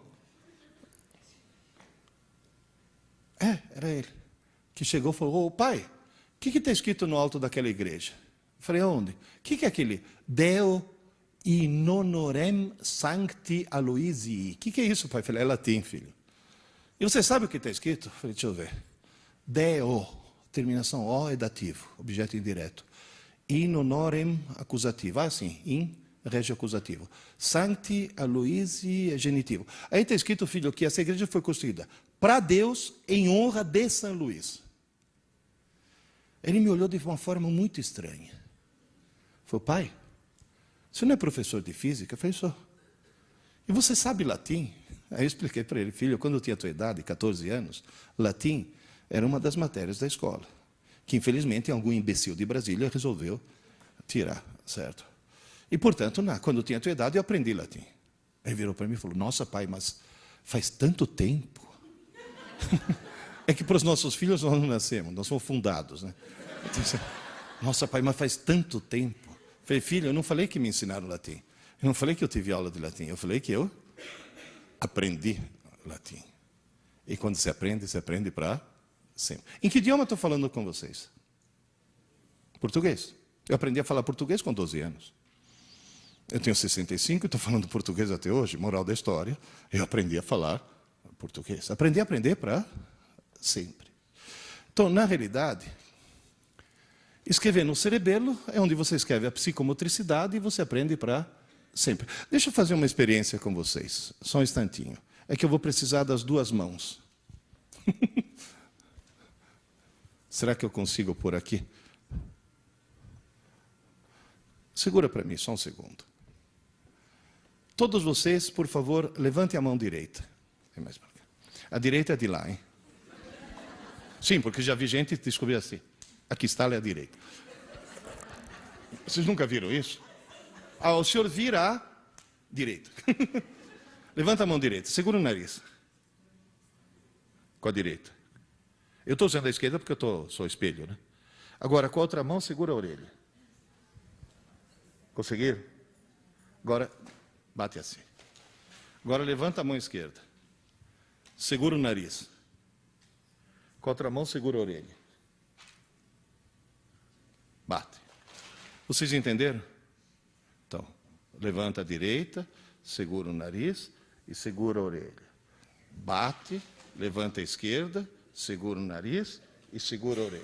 Era ele. Que chegou e falou, ô pai, o que está escrito no alto daquela igreja? Eu falei, aonde? O que é aquele? Deo in honorem sancti Aloisii. O que é isso, pai? Eu falei, é latim, filho. E você sabe o que está escrito? Eu falei, deixa eu ver. Deo, terminação O é dativo, objeto indireto. In honorem acusativo. Sim, in regio acusativo. Sancti Aloisii é genitivo. Aí está escrito, filho, que essa igreja foi construída para Deus em honra de São Luís. Ele me olhou de uma forma muito estranha. Falei, pai, você não é professor de física? Eu falei, sou. E você sabe latim? Aí eu expliquei para ele, filho, quando eu tinha a tua idade, 14 anos, latim era uma das matérias da escola, que infelizmente algum imbecil de Brasília resolveu tirar, certo? E, portanto, quando eu tinha a tua idade, eu aprendi latim. Aí virou para mim e falou, nossa, pai, mas faz tanto tempo. É que para os nossos filhos nós não nascemos, nós somos fundados, né? Nossa, pai, mas faz tanto tempo. Eu falei, filho, eu não falei que me ensinaram latim. Eu não falei que eu tive aula de latim. Eu falei que eu aprendi latim. E quando se aprende para sempre. Em que idioma eu estou falando com vocês? Português. Eu aprendi a falar português com 12 anos. Eu tenho 65 e estou falando português até hoje. Moral da história, eu aprendi a falar português. Aprendi a aprender para sempre. Então, na realidade, escrever no cerebelo é onde você escreve a psicomotricidade e você aprende para sempre. Deixa eu fazer uma experiência com vocês. Só um instantinho. É que eu vou precisar das duas mãos. Será que eu consigo pôr aqui? Segura para mim, só um segundo. Todos vocês, por favor, levantem a mão direita. A direita é de lá, hein? Sim, porque já vi gente descobrir assim. Aqui está a direita. Vocês nunca viram isso? O senhor vira à direita. Levanta a mão direita, segura o nariz. Com a direita. Eu estou usando a esquerda porque eu sou espelho, né? Agora, com a outra mão, segura a orelha. Conseguiram? Agora, bate assim. Agora, levanta a mão esquerda. Segura o nariz. Com a outra mão, segura a orelha. Bate. Vocês entenderam? Então, levanta a direita, segura o nariz e segura a orelha. Bate, levanta a esquerda, segura o nariz e segura a orelha.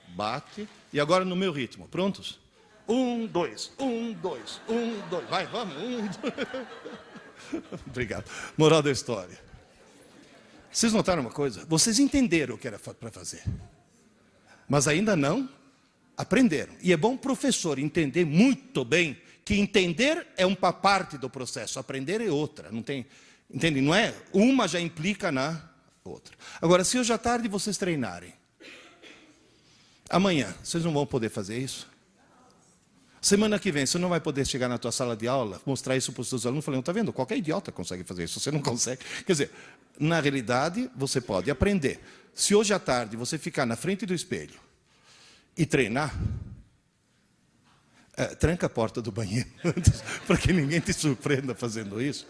Bate. E agora no meu ritmo. Prontos? 1, 2, 1, 2, 1, 2. Vai, vamos. 1, 2. Obrigado. Moral da história. Vocês notaram uma coisa? Vocês entenderam o que era para fazer. Mas ainda não aprenderam. E é bom o professor entender muito bem que entender é uma parte do processo, aprender é outra. Não tem, entende? Não é? Uma já implica na outra. Agora, se hoje à tarde vocês treinarem, amanhã vocês não vão poder fazer isso? Semana que vem, você não vai poder chegar na tua sala de aula, mostrar isso para os seus alunos, falando, está vendo? Qualquer idiota consegue fazer isso, você não consegue. Quer dizer, na realidade, você pode aprender. Se hoje à tarde você ficar na frente do espelho e treinar, tranca a porta do banheiro antes, para que ninguém te surpreenda fazendo isso.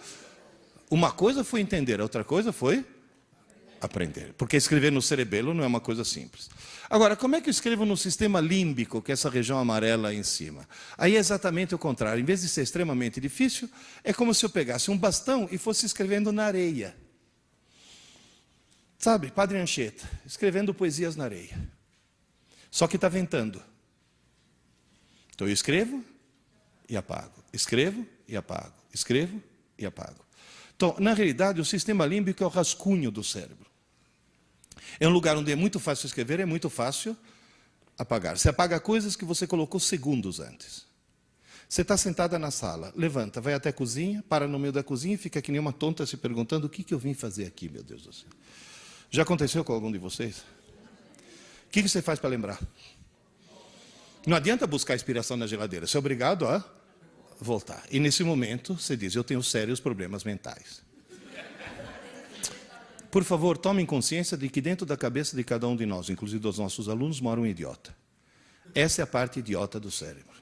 Uma coisa foi entender, a outra coisa foi aprender. Porque escrever no cerebelo não é uma coisa simples. Agora, como é que eu escrevo no sistema límbico, que é essa região amarela aí em cima? Aí é exatamente o contrário. Em vez de ser extremamente difícil, é como se eu pegasse um bastão e fosse escrevendo na areia. Sabe, Padre Anchieta, escrevendo poesias na areia. Só que está ventando. Então eu escrevo e apago. Escrevo e apago. Escrevo e apago. Então, na realidade, o sistema límbico é o rascunho do cérebro. É um lugar onde é muito fácil escrever, é muito fácil apagar. Você apaga coisas que você colocou segundos antes. Você está sentada na sala, levanta, vai até a cozinha, para no meio da cozinha e fica que nem uma tonta se perguntando o que eu vim fazer aqui, meu Deus do céu. Já aconteceu com algum de vocês? O que você faz para lembrar? Não adianta buscar inspiração na geladeira, você é obrigado a voltar. E nesse momento, você diz, eu tenho sérios problemas mentais. Por favor, tomem consciência de que dentro da cabeça de cada um de nós, inclusive dos nossos alunos, mora um idiota. Essa é a parte idiota do cérebro.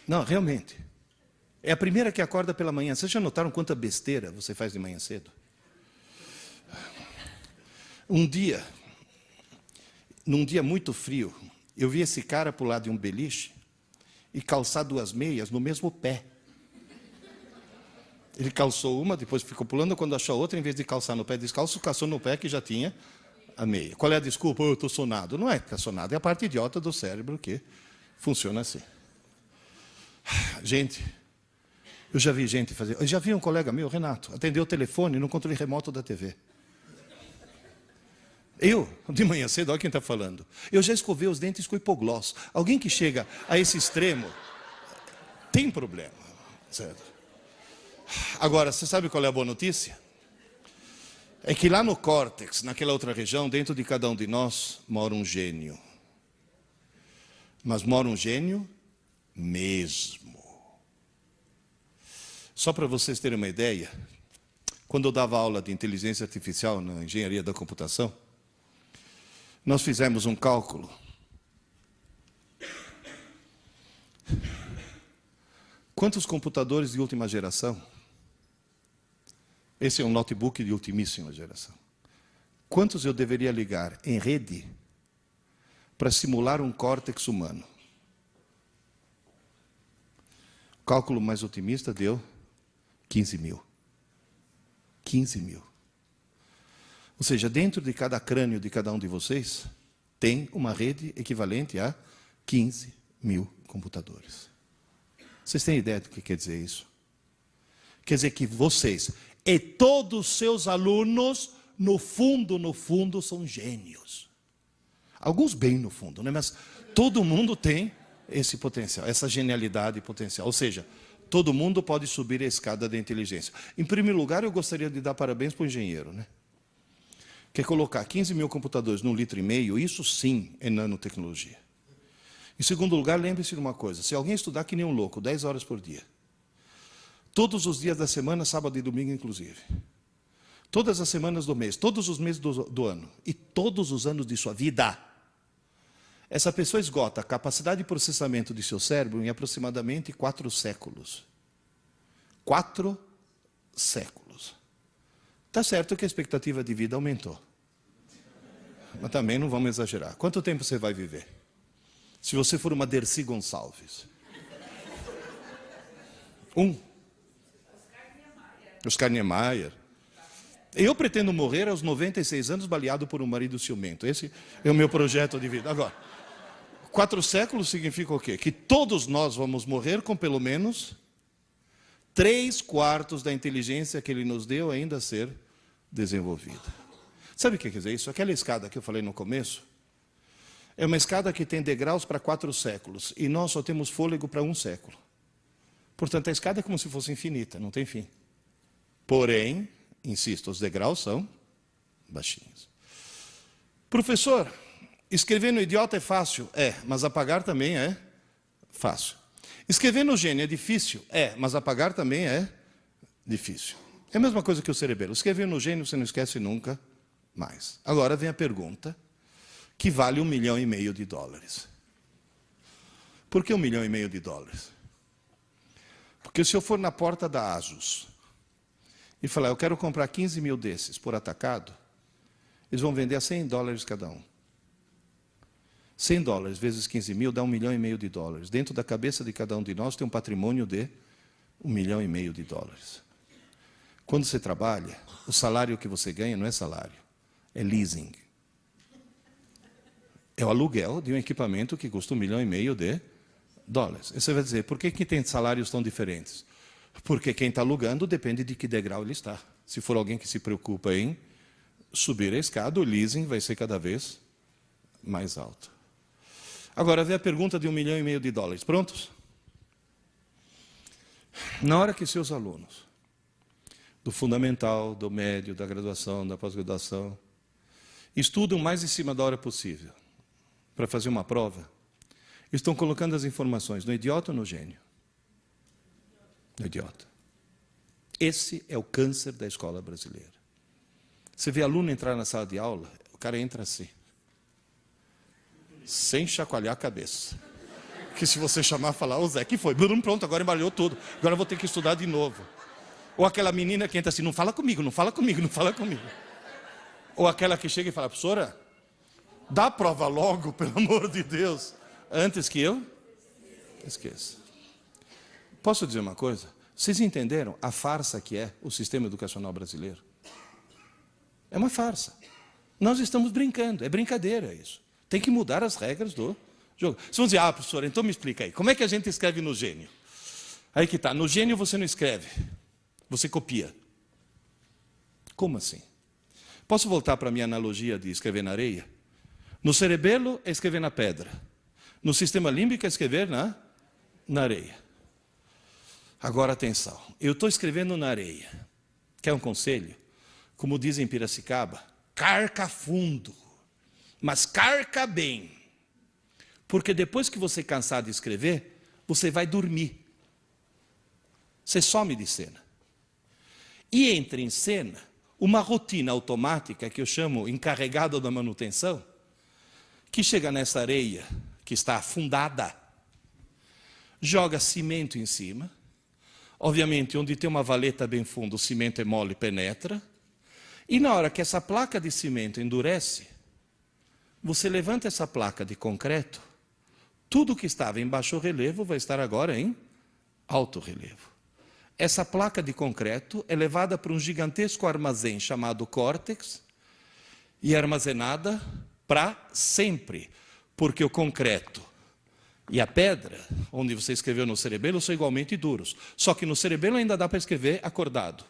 Não, realmente. É a primeira que acorda pela manhã. Vocês já notaram quanta besteira você faz de manhã cedo? Um dia, num dia muito frio, eu vi esse cara pular de um beliche e calçar 2 meias no mesmo pé. Ele calçou uma, depois ficou pulando, quando achou outra, em vez de calçar no pé descalço, calçou no pé que já tinha a meia. Qual é a desculpa? Eu estou sonado. Não é que está sonado, é a parte idiota do cérebro que funciona assim. Gente, eu já vi gente fazer... Eu já vi um colega meu, Renato, atendeu o telefone no controle remoto da TV. Eu, de manhã cedo, olha quem está falando. Eu já escovei os dentes com hipoglós. Alguém que chega a esse extremo tem problema, certo? Agora, você sabe qual é a boa notícia? É que lá no córtex, naquela outra região, dentro de cada um de nós, mora um gênio. Mas mora um gênio mesmo. Só para vocês terem uma ideia, quando eu dava aula de inteligência artificial na engenharia da computação, nós fizemos um cálculo. Quantos computadores de última geração? Esse é um notebook de ultimíssima geração. Quantos eu deveria ligar em rede para simular um córtex humano? O cálculo mais otimista deu 15 mil. 15 mil. Ou seja, dentro de cada crânio de cada um de vocês, tem uma rede equivalente a 15 mil computadores. Vocês têm ideia do que quer dizer isso? Quer dizer que vocês e todos os seus alunos, no fundo, são gênios. Alguns bem no fundo, né? Mas todo mundo tem esse potencial, essa genialidade potencial. Ou seja, todo mundo pode subir a escada da inteligência. Em primeiro lugar, eu gostaria de dar parabéns para o engenheiro, né? Quer colocar 15 mil computadores num 1,5 litro, isso sim é nanotecnologia. Em segundo lugar, lembre-se de uma coisa, se alguém estudar que nem um louco, 10 horas por dia, todos os dias da semana, sábado e domingo inclusive, todas as semanas do mês, todos os meses do ano, e todos os anos de sua vida, essa pessoa esgota a capacidade de processamento de seu cérebro em aproximadamente 4 séculos. 4 séculos. Está certo que a expectativa de vida aumentou. Mas também não vamos exagerar. Quanto tempo você vai viver? Se você for uma Dercy Gonçalves. Oscar Niemeyer. Eu pretendo morrer aos 96 anos baleado por um marido ciumento. Esse é o meu projeto de vida. Agora, 4 séculos significa o quê? Que todos nós vamos morrer com pelo menos 3/4 da inteligência que ele nos deu ainda a ser desenvolvida. Sabe o que quer dizer isso? Aquela escada que eu falei no começo, é uma escada que tem degraus para 4 séculos, e nós só temos fôlego para 1 século. Portanto, a escada é como se fosse infinita, não tem fim. Porém, insisto, os degraus são baixinhos. Professor, escrever no idiota é fácil? É, mas apagar também é fácil. Escrever no gênio é difícil? É, mas apagar também é difícil. É a mesma coisa que o cerebelo. Escrever no gênio você não esquece nunca mais. Agora vem a pergunta que vale $1,5 milhão. Por que $1,5 milhão? Porque se eu for na porta da ASUS e falar, eu quero comprar 15 mil desses por atacado, eles vão vender a $100 cada um. $100 vezes 15 mil dá $1,5 milhão. Dentro da cabeça de cada um de nós tem um patrimônio de $1,5 milhão. Quando você trabalha, o salário que você ganha não é salário, é leasing. É o aluguel de um equipamento que custa $1,5 milhão. E você vai dizer, por que tem salários tão diferentes? Porque quem está alugando depende de que degrau ele está. Se for alguém que se preocupa em subir a escada, o leasing vai ser cada vez mais alto. Agora, vem a pergunta de $1,5 milhão. Prontos? Na hora que seus alunos, do fundamental, do médio, da graduação, da pós-graduação, estudam mais em cima da hora possível para fazer uma prova, estão colocando as informações no idiota ou no gênio? No idiota. Esse é o câncer da escola brasileira. Você vê aluno entrar na sala de aula, o cara entra assim. sem chacoalhar a cabeça. Que se você chamar e falar, ô Zé, que foi? Pronto, agora embaralhou tudo. Agora eu vou ter que estudar de novo. Ou aquela menina que entra assim, não fala comigo, não fala comigo, não fala comigo. Ou aquela que chega e fala, professora, dá a prova logo, pelo amor de Deus, antes que eu esqueça. Posso dizer uma coisa? Vocês entenderam a farsa que é o sistema educacional brasileiro? É uma farsa. Nós estamos brincando, é brincadeira isso. Tem que mudar as regras do jogo. Vocês vão dizer, professor, então me explica aí, como é que a gente escreve no Gênio? Aí que está, no Gênio você não escreve, você copia. Como assim? Posso voltar para a minha analogia de escrever na areia? No cerebelo é escrever na pedra. No sistema límbico é escrever na areia. Agora atenção, eu estou escrevendo na areia. Quer um conselho? Como dizem em Piracicaba, carca fundo, mas carca bem. Porque depois que você cansar de escrever, você vai dormir. Você some de cena. E entra em cena uma rotina automática, que eu chamo encarregado da manutenção, que chega nessa areia, que está afundada, joga cimento em cima. Obviamente, onde tem uma valeta bem funda, o cimento é mole e penetra. E na hora que essa placa de cimento endurece, você levanta essa placa de concreto, tudo que estava em baixo relevo vai estar agora em alto relevo. Essa placa de concreto é levada para um gigantesco armazém chamado córtex e é armazenada para sempre, porque o concreto e a pedra, onde você escreveu no cerebelo, são igualmente duros. Só que no cerebelo ainda dá para escrever acordado.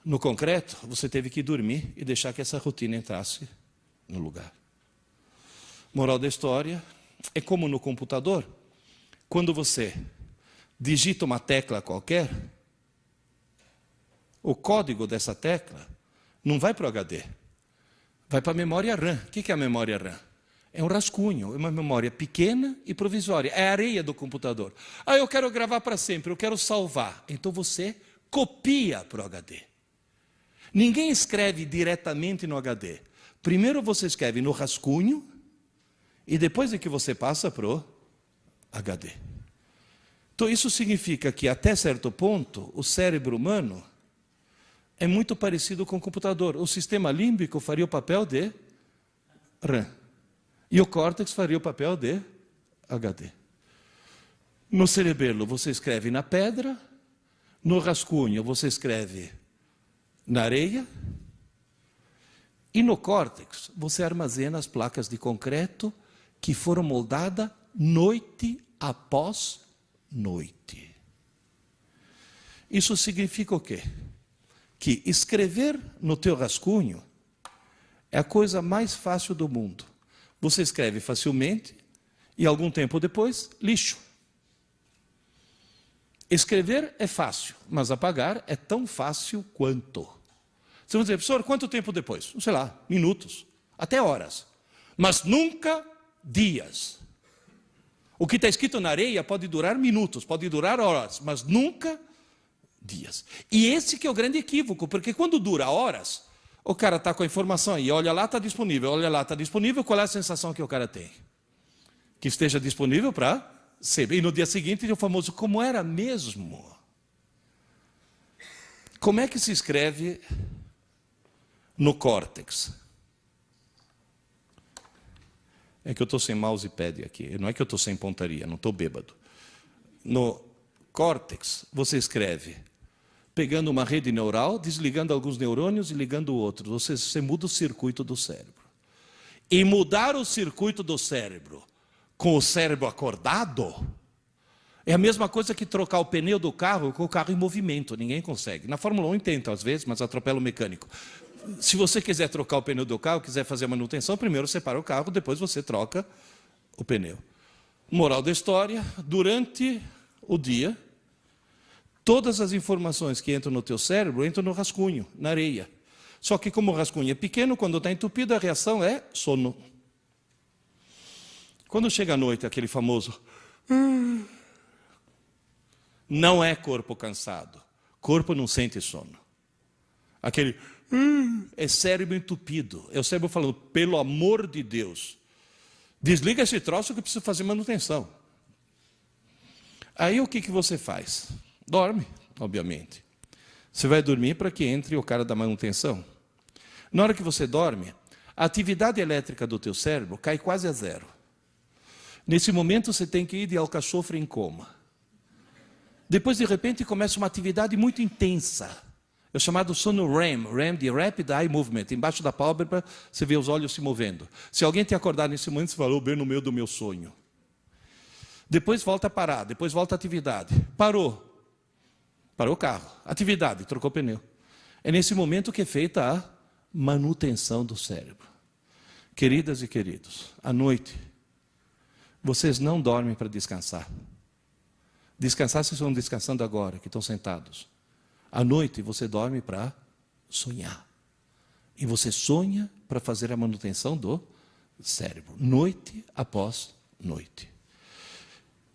No concreto, você teve que dormir e deixar que essa rotina entrasse no lugar. Moral da história, é como no computador, quando você digita uma tecla qualquer, o código dessa tecla não vai para o HD, vai para a memória RAM. O que é a memória RAM? É um rascunho, é uma memória pequena e provisória, é a areia do computador. Eu quero gravar para sempre, eu quero salvar. Então você copia para o HD. Ninguém escreve diretamente no HD. Primeiro você escreve no rascunho e depois é que você passa para o HD. Então isso significa que até certo ponto o cérebro humano é muito parecido com o computador. O sistema límbico faria o papel de RAM. E o córtex faria o papel de HD. No cerebelo você escreve na pedra, no rascunho você escreve na areia, e no córtex você armazena as placas de concreto que foram moldadas noite após noite. Isso significa o quê? Que escrever no teu rascunho é a coisa mais fácil do mundo. Você escreve facilmente e algum tempo depois, lixo. Escrever é fácil, mas apagar é tão fácil quanto. Você vai dizer, professor, quanto tempo depois? Sei lá, minutos, até horas. Mas nunca dias. O que está escrito na areia pode durar minutos, pode durar horas, mas nunca dias. E esse que é o grande equívoco, porque quando dura horas, o cara está com a informação aí, olha lá, está disponível, olha lá, está disponível, qual é a sensação que o cara tem? Que esteja disponível para ser. E no dia seguinte, o famoso, como era mesmo? Como é que se escreve no córtex? É que eu estou sem mousepad aqui, não é que eu estou sem pontaria, não estou bêbado. No córtex, você escreve pegando uma rede neural, desligando alguns neurônios e ligando outros. Você muda o circuito do cérebro. E mudar o circuito do cérebro com o cérebro acordado é a mesma coisa que trocar o pneu do carro com o carro em movimento. Ninguém consegue. Na Fórmula 1 tenta às vezes, mas atropela o mecânico. Se você quiser trocar o pneu do carro, quiser fazer a manutenção, primeiro você para o carro, depois você troca o pneu. Moral da história, durante o dia, todas as informações que entram no teu cérebro entram no rascunho, na areia. Só que como o rascunho é pequeno, quando está entupido, a reação é sono. Quando chega à noite, aquele famoso... Não é corpo cansado. Corpo não sente sono. Aquele... É cérebro entupido. É o cérebro falando, pelo amor de Deus, Desliga esse troço que eu preciso fazer manutenção. Aí o que você faz? Dorme, obviamente. Você vai dormir para que entre o cara da manutenção. Na hora que você dorme, a atividade elétrica do teu cérebro cai quase a zero. Nesse momento você tem que ir de alcachofre em coma. Depois, de repente, começa uma atividade muito intensa. É o chamado sono REM, REM de Rapid Eye Movement. Embaixo da pálpebra, você vê os olhos se movendo. Se alguém te acordar nesse momento, você falou bem no meio do meu sonho. Depois volta a parar, depois volta a atividade. Parou. Parou o carro. Atividade, trocou o pneu. É nesse momento que é feita a manutenção do cérebro. Queridas e queridos, à noite, vocês não dormem para descansar. Descansar, vocês estão descansando agora, que estão sentados. À noite, você dorme para sonhar. E você sonha para fazer a manutenção do cérebro, noite após noite.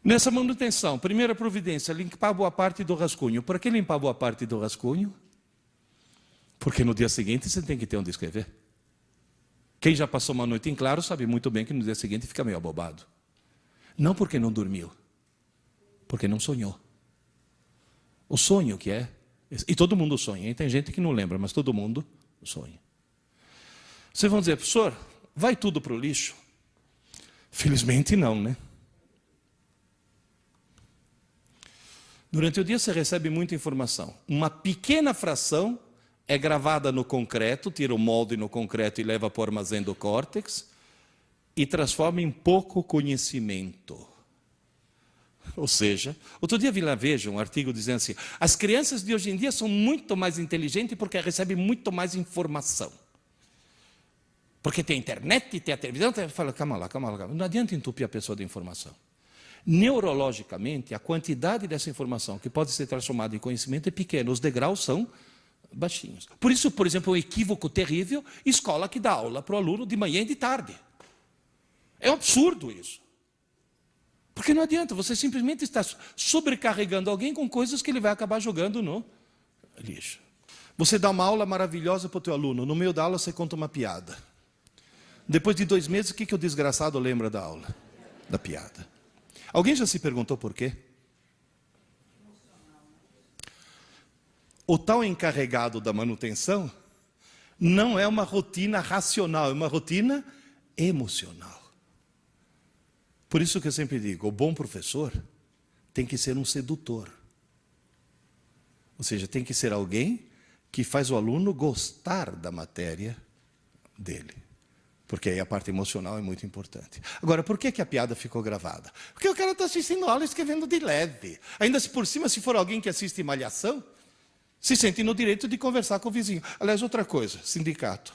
Nessa manutenção, primeira providência, limpar boa parte do rascunho. Por que limpar boa parte do rascunho? Porque no dia seguinte você tem que ter onde escrever. Quem já passou uma noite em claro sabe muito bem que no dia seguinte fica meio abobado. Não porque não dormiu, porque não sonhou. O sonho que é, e todo mundo sonha, hein? Tem gente que não lembra, mas todo mundo sonha. Vocês vão dizer, professor, vai tudo para o lixo? Felizmente não, né? Durante o dia você recebe muita informação. Uma pequena fração é gravada no concreto, tira o molde no concreto e leva para o armazém do córtex e transforma em pouco conhecimento. Ou seja, outro dia vi lá, veja, um artigo dizendo assim, as crianças de hoje em dia são muito mais inteligentes porque recebem muito mais informação. Porque tem a internet, tem a televisão, fala, calma lá. Não adianta entupir a pessoa de informação. Neurologicamente, a quantidade dessa informação que pode ser transformada em conhecimento é pequena, os degraus são baixinhos. Por isso, por exemplo, um equívoco terrível, escola que dá aula para o aluno de manhã e de tarde. É um absurdo isso. Porque não adianta, você simplesmente está sobrecarregando alguém com coisas que ele vai acabar jogando no lixo. Você dá uma aula maravilhosa para o teu aluno, no meio da aula você conta uma piada. Depois de 2 meses, o que o desgraçado lembra da aula? Da piada. Alguém já se perguntou por quê? O tal encarregado da manutenção não é uma rotina racional, é uma rotina emocional. Por isso que eu sempre digo, o bom professor tem que ser um sedutor. Ou seja, tem que ser alguém que faz o aluno gostar da matéria dele. Porque aí a parte emocional é muito importante. Agora, por que a piada ficou gravada? Porque o cara está assistindo aula escrevendo de leve. Ainda se por cima, se for alguém que assiste Malhação, se sente no direito de conversar com o vizinho. Aliás, outra coisa, sindicato.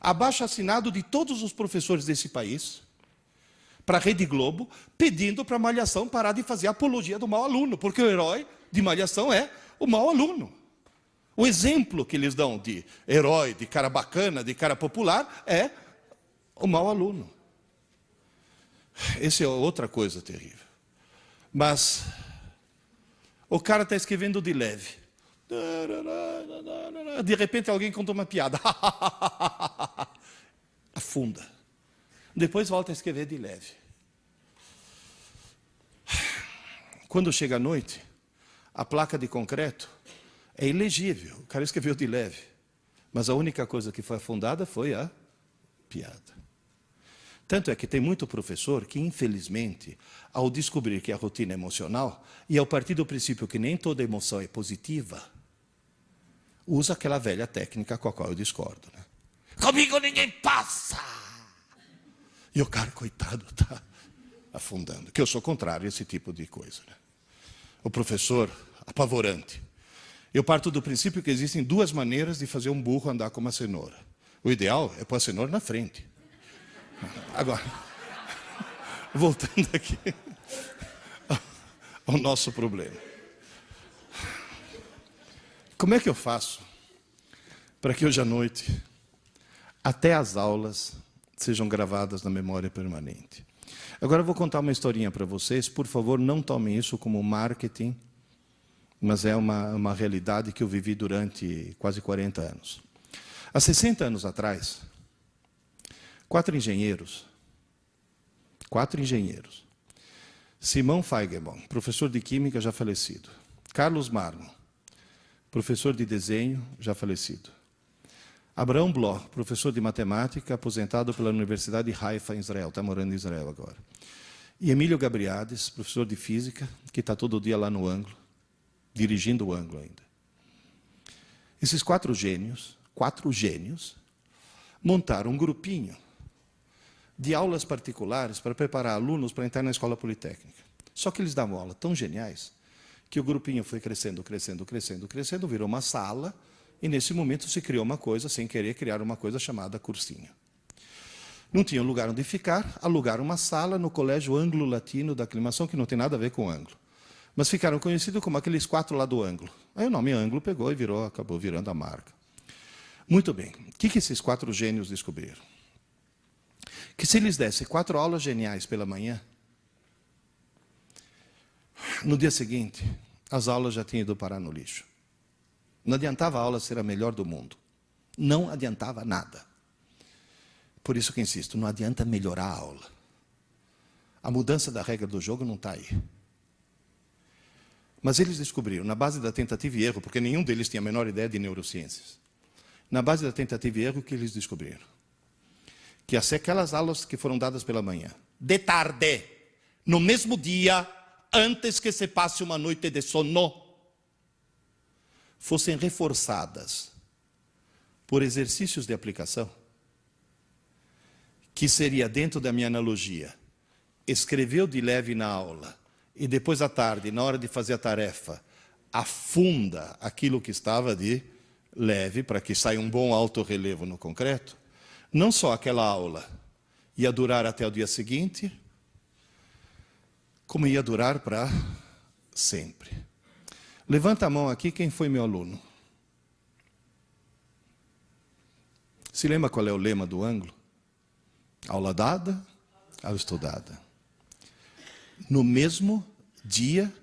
Abaixo-assinado de todos os professores desse país, para a Rede Globo, pedindo para a Malhação parar de fazer apologia do mau aluno, porque o herói de Malhação é o mau aluno. O exemplo que eles dão de herói, de cara bacana, de cara popular, é o mau aluno. Essa é outra coisa terrível. Mas o cara está escrevendo de leve. De repente alguém conta uma piada. Afunda. Depois volta a escrever de leve. Quando chega a noite, a placa de concreto é ilegível. O cara escreveu de leve. Mas a única coisa que foi afundada foi a piada. Tanto é que tem muito professor que, infelizmente, ao descobrir que a rotina é emocional, e ao partir do princípio que nem toda emoção é positiva, usa aquela velha técnica com a qual eu discordo. Né? Comigo ninguém passa! E o cara, coitado, está afundando. Que eu sou contrário a esse tipo de coisa. Né? O professor, apavorante. Eu parto do princípio que existem 2 maneiras de fazer um burro andar com uma cenoura. O ideal é pôr a cenoura na frente. Agora, voltando aqui ao nosso problema. Como é que eu faço para que hoje à noite, até as aulas, sejam gravadas na memória permanente? Agora eu vou contar uma historinha para vocês. Por favor, não tomem isso como marketing, mas é uma realidade que eu vivi durante quase 40 anos. Há 60 anos atrás, 4 engenheiros 4 engenheiros. Simão Feigenbaum, professor de Química, já falecido. Carlos Marmon, professor de Desenho, já falecido. Abraão Bloch, professor de Matemática, aposentado pela Universidade de Haifa, em Israel, está morando em Israel agora. E Emílio Gabriades, professor de Física, que está todo dia lá no ângulo, dirigindo o ângulo ainda. Esses 4 gênios, montaram um grupinho de aulas particulares para preparar alunos para entrar na escola politécnica. Só que eles davam aula tão geniais que o grupinho foi crescendo, virou uma sala, e nesse momento se criou uma coisa, sem querer criar uma coisa chamada cursinho. Não tinha lugar onde ficar, alugaram uma sala no Colégio Anglo-Latino da Aclimação, que não tem nada a ver com ângulo. Mas ficaram conhecidos como aqueles 4 lá do ângulo. Aí o nome ângulo pegou e acabou virando a marca. Muito bem. O que esses 4 gênios descobriram? Que se eles dessem 4 aulas geniais pela manhã, no dia seguinte, as aulas já tinham ido parar no lixo. Não adiantava a aula ser a melhor do mundo. Não adiantava nada. Por isso que insisto, não adianta melhorar a aula. A mudança da regra do jogo não está aí. Mas eles descobriram, na base da tentativa e erro, porque nenhum deles tinha a menor ideia de neurociências, na base da tentativa e erro, que eles descobriram? Que aquelas aulas que foram dadas pela manhã, de tarde, no mesmo dia, antes que se passe uma noite de sono, fossem reforçadas por exercícios de aplicação, que seria, dentro da minha analogia, escreveu de leve na aula, e depois à tarde, na hora de fazer a tarefa, afunda aquilo que estava de leve, para que saia um bom alto relevo no concreto, não só aquela aula ia durar até o dia seguinte, como ia durar para sempre. Levanta a mão aqui quem foi meu aluno. Se lembra qual é o lema do ângulo? Aula dada, aula estudada. No mesmo dia,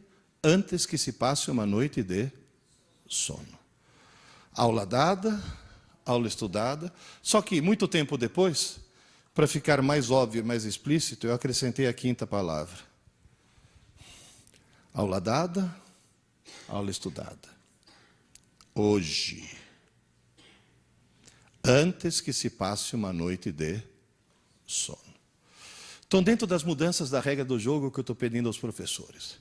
antes que se passe uma noite de sono. Aula dada, aula estudada. Só que, muito tempo depois, para ficar mais óbvio e mais explícito, eu acrescentei a 5ª palavra. Aula dada, aula estudada. Hoje. Antes que se passe uma noite de sono. Então, dentro das mudanças da regra do jogo que eu estou pedindo aos professores.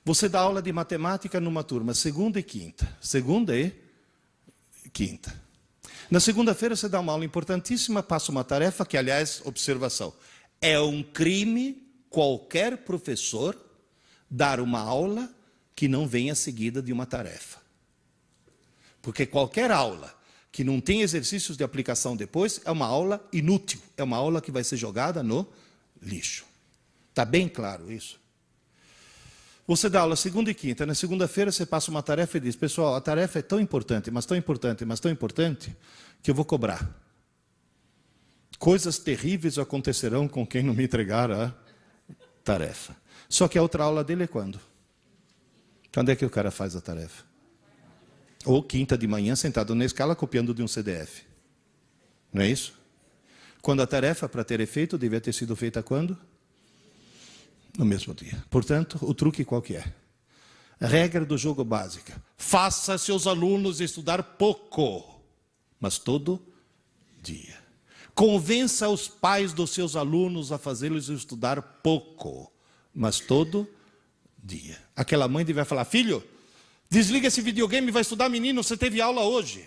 Você dá aula de matemática numa turma, segunda e quinta. Segunda e quinta. Na segunda-feira você dá uma aula importantíssima, passa uma tarefa que, aliás, observação, é um crime qualquer professor dar uma aula que não venha seguida de uma tarefa. Porque qualquer aula que não tem exercícios de aplicação depois é uma aula inútil, é uma aula que vai ser jogada no lixo. Está bem claro isso? Você dá aula segunda e quinta, na segunda-feira você passa uma tarefa e diz, pessoal, a tarefa é tão importante, mas tão importante, mas tão importante, que eu vou cobrar. Coisas terríveis acontecerão com quem não me entregar a tarefa. Só que a outra aula dele é quando? Quando é que o cara faz a tarefa? Ou quinta de manhã, sentado na escala, copiando de um CDF. Não é isso? Quando a tarefa, para ter efeito, devia ter sido feita quando? No mesmo dia. Portanto, o truque qual que é? A regra do jogo básica. Faça seus alunos estudar pouco, mas todo dia. Convença os pais dos seus alunos a fazê-los estudar pouco, mas todo dia. Aquela mãe devia falar, filho, desliga esse videogame e vai estudar, menino, você teve aula hoje.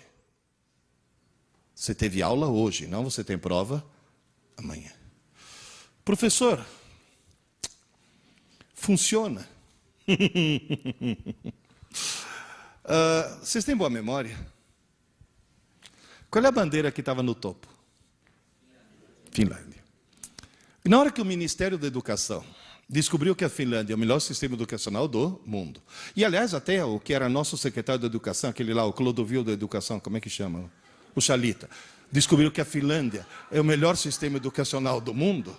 Você teve aula hoje, não você tem prova amanhã. Professor, funciona. Vocês têm boa memória? Qual é a bandeira que estava no topo? Finlândia. E na hora que o Ministério da Educação descobriu que a Finlândia é o melhor sistema educacional do mundo, e aliás até o que era nosso secretário de Educação, aquele lá, o Clodovil da Educação, como é que chama? O Chalita, descobriu que a Finlândia é o melhor sistema educacional do mundo,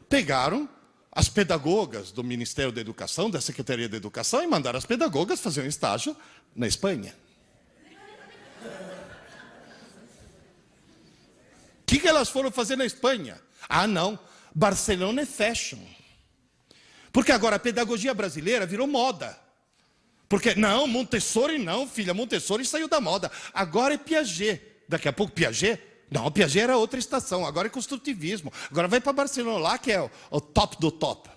pegaram as pedagogas do Ministério da Educação, da Secretaria da Educação, e mandaram as pedagogas fazer um estágio na Espanha. O que elas foram fazer na Espanha? Ah, não. Barcelona é fashion. Porque agora a pedagogia brasileira virou moda. Porque, não, Montessori não, filha, Montessori saiu da moda. Agora é Piaget. Daqui a pouco Piaget? Não, Piaget era outra estação, agora é construtivismo. Agora vai para Barcelona lá, que é o top do top.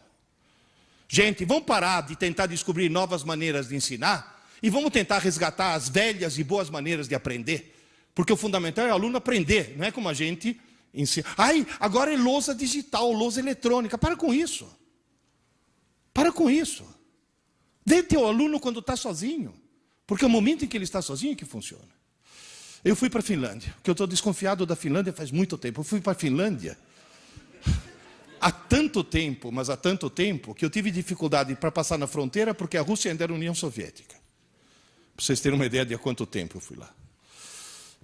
Gente, vamos parar de tentar descobrir novas maneiras de ensinar e vamos tentar resgatar as velhas e boas maneiras de aprender. Porque o fundamental é o aluno aprender, não é como a gente ensina. Ai, agora é lousa digital, lousa eletrônica. Para com isso. Para com isso. Vê teu aluno quando está sozinho. Porque é o momento em que ele está sozinho que funciona. Eu fui para a Finlândia, porque eu estou desconfiado da Finlândia faz muito tempo. Eu fui para a Finlândia há tanto tempo, mas há tanto tempo, que eu tive dificuldade para passar na fronteira, porque a Rússia ainda era União Soviética. Para vocês terem uma ideia de há quanto tempo eu fui lá.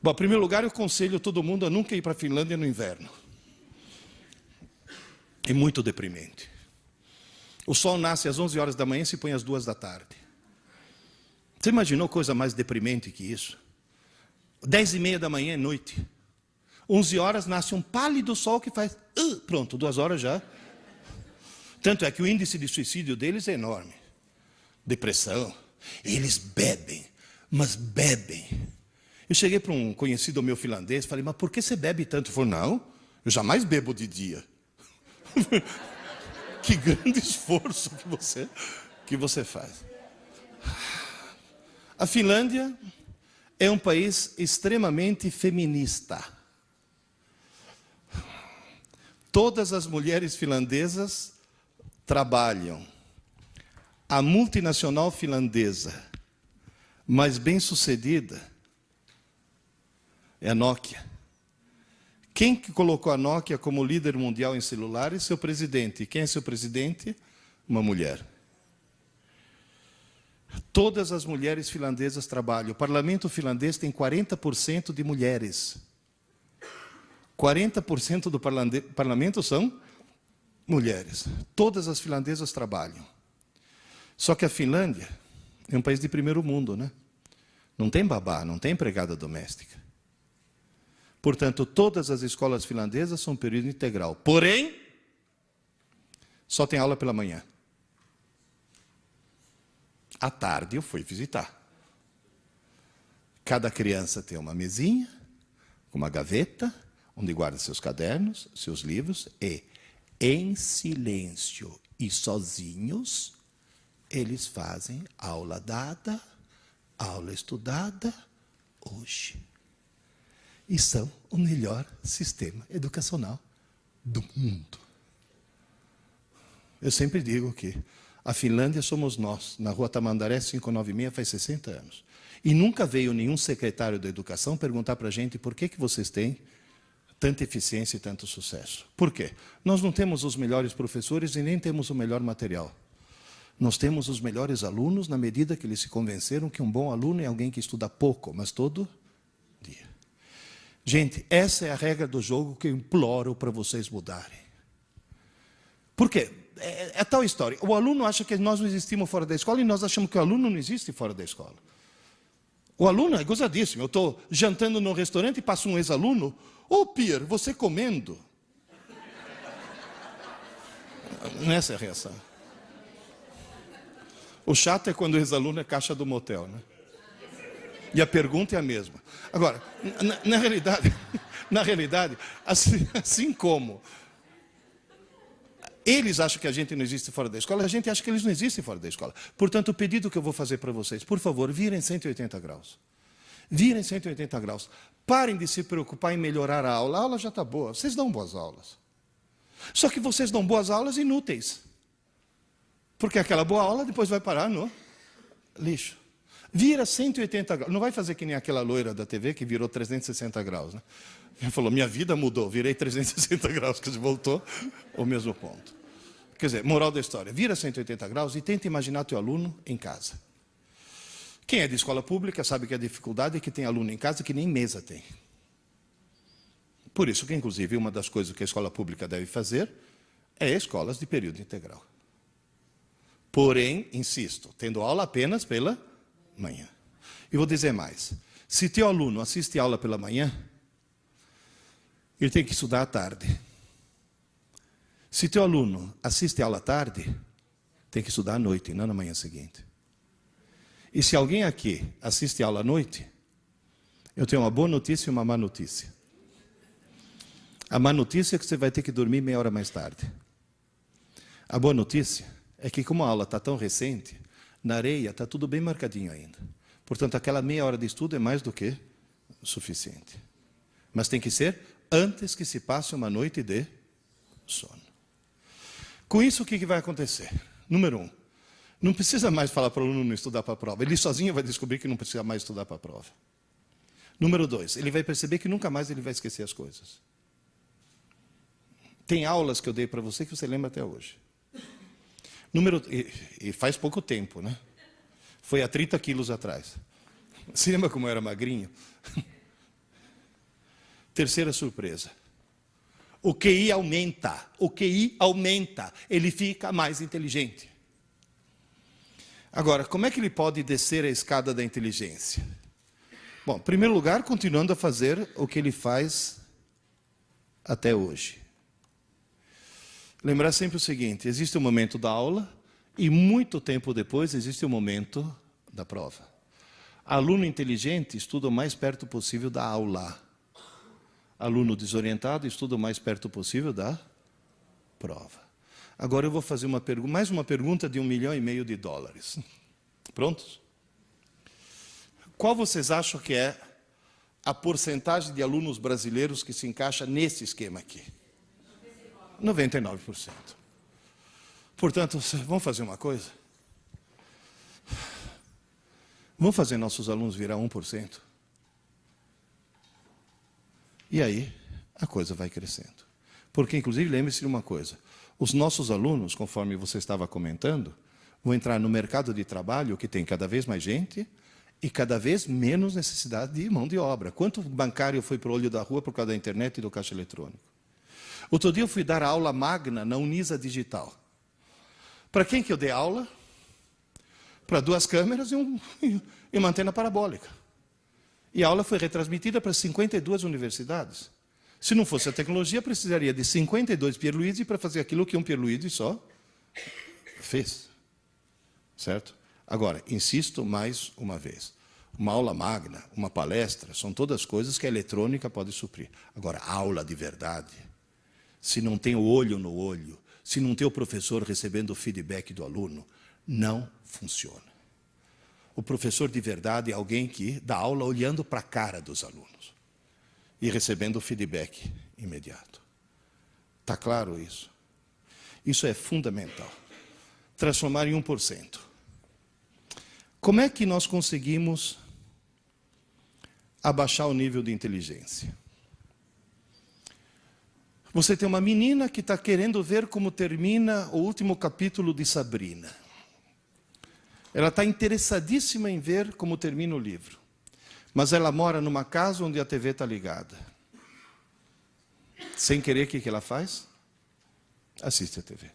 Bom, em primeiro lugar, eu aconselho todo mundo a nunca ir para a Finlândia no inverno. É muito deprimente. O sol nasce às 11 horas da manhã e se põe às 2 da tarde. Você imaginou coisa mais deprimente que isso? 10h30 da manhã é noite. 11 horas nasce um pálido sol que faz... pronto, 2 horas já. Tanto é que o índice de suicídio deles é enorme. Depressão. Eles bebem, mas bebem. Eu cheguei para um conhecido meu finlandês e falei, mas por que você bebe tanto? Ele falou, não, eu jamais bebo de dia. Que grande esforço que você faz. A Finlândia é um país extremamente feminista. Todas as mulheres finlandesas trabalham. A multinacional finlandesa mais bem-sucedida é a Nokia. Quem que colocou a Nokia como líder mundial em celulares? Seu presidente. Quem é seu presidente? Uma mulher. Todas as mulheres finlandesas trabalham. O parlamento finlandês tem 40% de mulheres. 40% do parlamento são mulheres. Todas as finlandesas trabalham. Só que a Finlândia é um país de primeiro mundo, né? Não tem babá, não tem empregada doméstica. Portanto, todas as escolas finlandesas são período integral. Porém, só tem aula pela manhã. À tarde eu fui visitar. Cada criança tem uma mesinha, uma gaveta, onde guarda seus cadernos, seus livros, e em silêncio e sozinhos, eles fazem aula dada, aula estudada, hoje. E são o melhor sistema educacional do mundo. Eu sempre digo que a Finlândia somos nós, na rua Tamandaré 596, faz 60 anos. E nunca veio nenhum secretário da educação perguntar para a gente por que vocês têm tanta eficiência e tanto sucesso. Por quê? Nós não temos os melhores professores e nem temos o melhor material. Nós temos os melhores alunos na medida que eles se convenceram que um bom aluno é alguém que estuda pouco, mas todo dia. Gente, essa é a regra do jogo que eu imploro para vocês mudarem. Por quê? É tal história. O aluno acha que nós não existimos fora da escola e nós achamos que o aluno não existe fora da escola. O aluno é gozadíssimo. Eu estou jantando num restaurante e passa um ex-aluno. Ô, Pierre, você comendo? Essa é a reação. O chato é quando o ex-aluno é caixa do motel, né? E a pergunta é a mesma. Agora, na realidade, assim como eles acham que a gente não existe fora da escola, a gente acha que eles não existem fora da escola. Portanto, o pedido que eu vou fazer para vocês, por favor, virem 180 graus. Virem 180 graus. Parem de se preocupar em melhorar a aula. A aula já está boa. Vocês dão boas aulas. Só que vocês dão boas aulas inúteis. Porque aquela boa aula depois vai parar no lixo. Vira 180 graus. Não vai fazer que nem aquela loira da TV que virou 360 graus. Né? Ela falou, minha vida mudou, virei 360 graus, que voltou ao mesmo ponto. Quer dizer, moral da história, vira 180 graus e tenta imaginar teu aluno em casa. Quem é de escola pública sabe que a dificuldade é que tem aluno em casa que nem mesa tem. Por isso que, inclusive, uma das coisas que a escola pública deve fazer é escolas de período integral. Porém, insisto, tendo aula apenas pela manhã. E vou dizer mais. Se teu aluno assiste aula pela manhã, ele tem que estudar à tarde. Se teu aluno assiste a aula à tarde, tem que estudar à noite, não na manhã seguinte. E se alguém aqui assiste a aula à noite, eu tenho uma boa notícia e uma má notícia. A má notícia é que você vai ter que dormir meia hora mais tarde. A boa notícia é que, como a aula está tão recente, na areia está tudo bem marcadinho ainda. Portanto, aquela meia hora de estudo é mais do que suficiente. Mas tem que ser antes que se passe uma noite de sono. Com isso, o que vai acontecer? Número 1, não precisa mais falar para o aluno não estudar para a prova. Ele sozinho vai descobrir que não precisa mais estudar para a prova. Número 2, ele vai perceber que nunca mais ele vai esquecer as coisas. Tem aulas que eu dei para você que você lembra até hoje. E faz pouco tempo, né? Foi há 30 quilos atrás. Você lembra como eu era magrinho? Terceira surpresa. O QI aumenta. O QI aumenta. Ele fica mais inteligente. Agora, como é que ele pode descer a escada da inteligência? Bom, em primeiro lugar, continuando a fazer o que ele faz até hoje. Lembrar sempre o seguinte, existe o momento da aula e muito tempo depois existe o momento da prova. Aluno inteligente estuda o mais perto possível da aula. Aluno desorientado estuda o mais perto possível da prova. Agora eu vou fazer mais uma pergunta de $1,5 milhão. Prontos? Qual vocês acham que é a porcentagem de alunos brasileiros que se encaixa nesse esquema aqui? 99%. Portanto, vamos fazer uma coisa? Vamos fazer nossos alunos virar 1%? E aí, a coisa vai crescendo. Porque, inclusive, lembre-se de uma coisa. Os nossos alunos, conforme você estava comentando, vão entrar no mercado de trabalho que tem cada vez mais gente e cada vez menos necessidade de mão de obra. Quanto bancário foi para o olho da rua por causa da internet e do caixa eletrônico? Outro dia eu fui dar aula magna na Unisa Digital. Para quem que eu dei aula? Para 2 câmeras e uma antena parabólica. E a aula foi retransmitida para 52 universidades. Se não fosse a tecnologia, precisaria de 52 Pierluigi para fazer aquilo que um Pierluigi só fez. Certo? Agora, insisto mais uma vez. Uma aula magna, uma palestra, são todas coisas que a eletrônica pode suprir. Agora, aula de verdade, se não tem o olho no olho, se não tem o professor recebendo o feedback do aluno, não funciona. O professor de verdade é alguém que dá aula olhando para a cara dos alunos e recebendo o feedback imediato. Está claro isso? Isso é fundamental. Transformar em 1%. Como é que nós conseguimos abaixar o nível de inteligência? Você tem uma menina que está querendo ver como termina o último capítulo de Sabrina. Ela está interessadíssima em ver como termina o livro. Mas ela mora numa casa onde a TV está ligada. Sem querer, o que ela faz? Assiste a TV.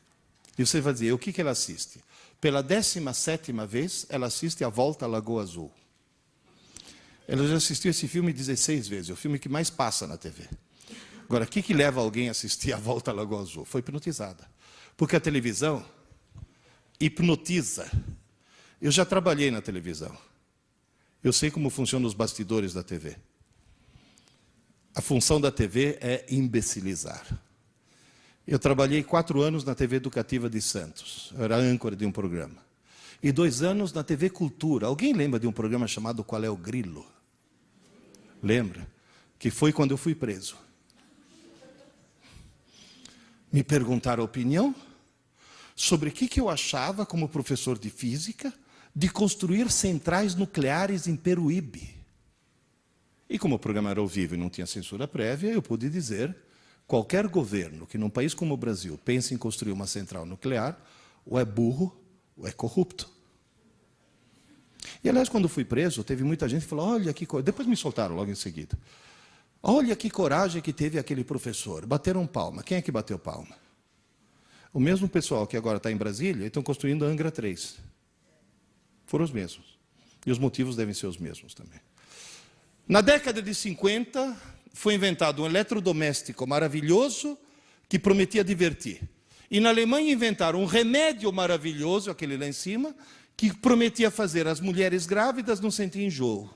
E você vai dizer, o que ela assiste? Pela 17ª vez, ela assiste A Volta à Lagoa Azul. Ela já assistiu esse filme 16 vezes, é o filme que mais passa na TV. Agora, o que leva alguém a assistir A Volta à Lagoa Azul? Foi hipnotizada. Porque a televisão hipnotiza. Eu já trabalhei na televisão. Eu sei como funcionam os bastidores da TV. A função da TV é imbecilizar. Eu trabalhei 4 anos na TV Educativa de Santos. Eu era âncora de um programa. E 2 anos na TV Cultura. Alguém lembra de um programa chamado Qual é o Grilo? Lembra? Que foi quando eu fui preso. Me perguntaram a opinião sobre o que eu achava, como professor de física, de construir centrais nucleares em Peruíbe. E como o programa era ao vivo e não tinha censura prévia, eu pude dizer, qualquer governo que num país como o Brasil pense em construir uma central nuclear, ou é burro, ou é corrupto. E, aliás, quando fui preso, teve muita gente que falou, olha que coisa. Depois me soltaram logo em seguida. Olha que coragem que teve aquele professor. Bateram palma. Quem é que bateu palma? O mesmo pessoal que agora está em Brasília, estão construindo a Angra 3. Foram os mesmos. E os motivos devem ser os mesmos também. Na década de 50, foi inventado um eletrodoméstico maravilhoso que prometia divertir. E na Alemanha inventaram um remédio maravilhoso, aquele lá em cima, que prometia fazer as mulheres grávidas não sentir enjoo.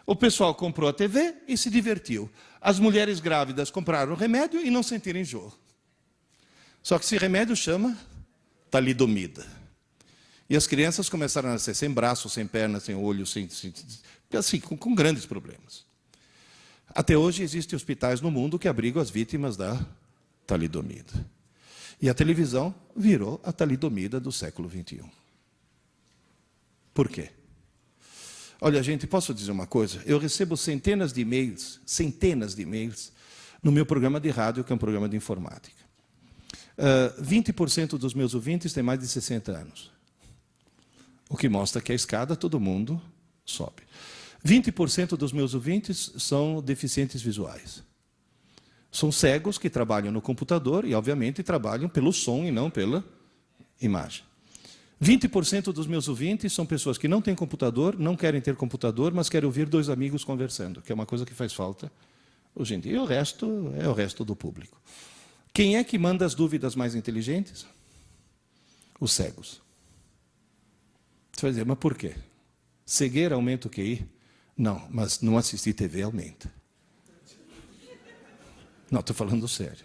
O pessoal comprou a TV e se divertiu. As mulheres grávidas compraram o remédio e não sentiram enjoo. Só que esse remédio chama talidomida. E as crianças começaram a nascer sem braço, sem perna, sem olho, assim, com grandes problemas. Até hoje existem hospitais no mundo que abrigam as vítimas da talidomida. E a televisão virou a talidomida do século XXI. Por quê? Olha, gente, posso dizer uma coisa? Eu recebo centenas de e-mails, no meu programa de rádio, que é um programa de informática. 20% dos meus ouvintes têm mais de 60 anos. O que mostra que a escada todo mundo sobe. 20% dos meus ouvintes são deficientes visuais. São cegos que trabalham no computador e, obviamente, trabalham pelo som e não pela imagem. 20% dos meus ouvintes são pessoas que não têm computador, não querem ter computador, mas querem ouvir dois amigos conversando, que é uma coisa que faz falta hoje em dia. E o resto é o resto do público. Quem é que manda as dúvidas mais inteligentes? Os cegos. Você vai dizer, mas por quê? Cegueira aumenta o QI? Não, mas não assistir TV aumenta. Não, estou falando sério.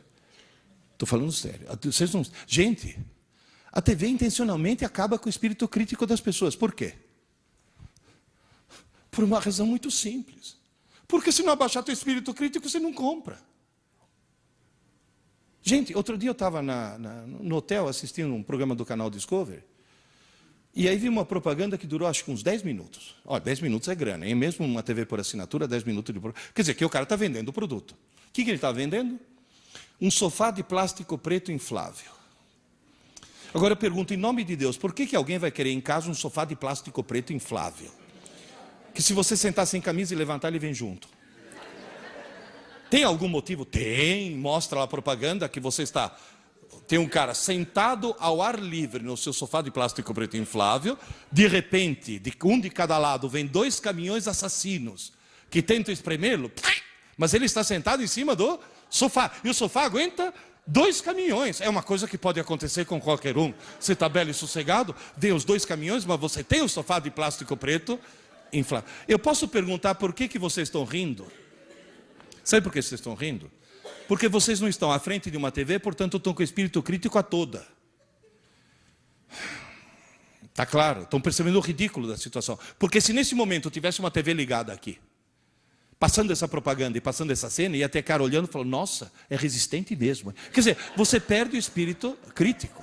Estou falando sério. Vocês não... Gente, a TV intencionalmente acaba com o espírito crítico das pessoas. Por quê? Por uma razão muito simples. Porque se não abaixar teu espírito crítico, você não compra. Gente, outro dia eu estava no hotel assistindo um programa do canal Discovery, e aí vi uma propaganda que durou acho que uns 10 minutos. Olha, 10 minutos é grana, hein? Mesmo uma TV por assinatura, 10 minutos de propaganda. Quer dizer, que o cara está vendendo o produto. O que ele está vendendo? Um sofá de plástico preto inflável. Agora eu pergunto, em nome de Deus, por que alguém vai querer em casa um sofá de plástico preto inflável? Que se você sentar sem camisa e levantar, ele vem junto. Tem algum motivo? Tem. Mostra lá a propaganda que você está... Tem um cara sentado ao ar livre no seu sofá de plástico preto inflável. De repente, um de cada lado, vem 2 caminhões assassinos que tentam espremê-lo. Mas ele está sentado em cima do sofá. E o sofá aguenta 2 caminhões. É uma coisa que pode acontecer com qualquer um. Você está belo e sossegado, vem os 2 caminhões, mas você tem o sofá de plástico preto inflável. Eu posso perguntar por que vocês estão rindo? Sabe por que vocês estão rindo? Porque vocês não estão à frente de uma TV, portanto estão com o espírito crítico a toda. Está claro? Estão percebendo o ridículo da situação. Porque se nesse momento tivesse uma TV ligada aqui, passando essa propaganda e passando essa cena, ia ter cara olhando e falando, nossa, é resistente mesmo. Quer dizer, você perde o espírito crítico.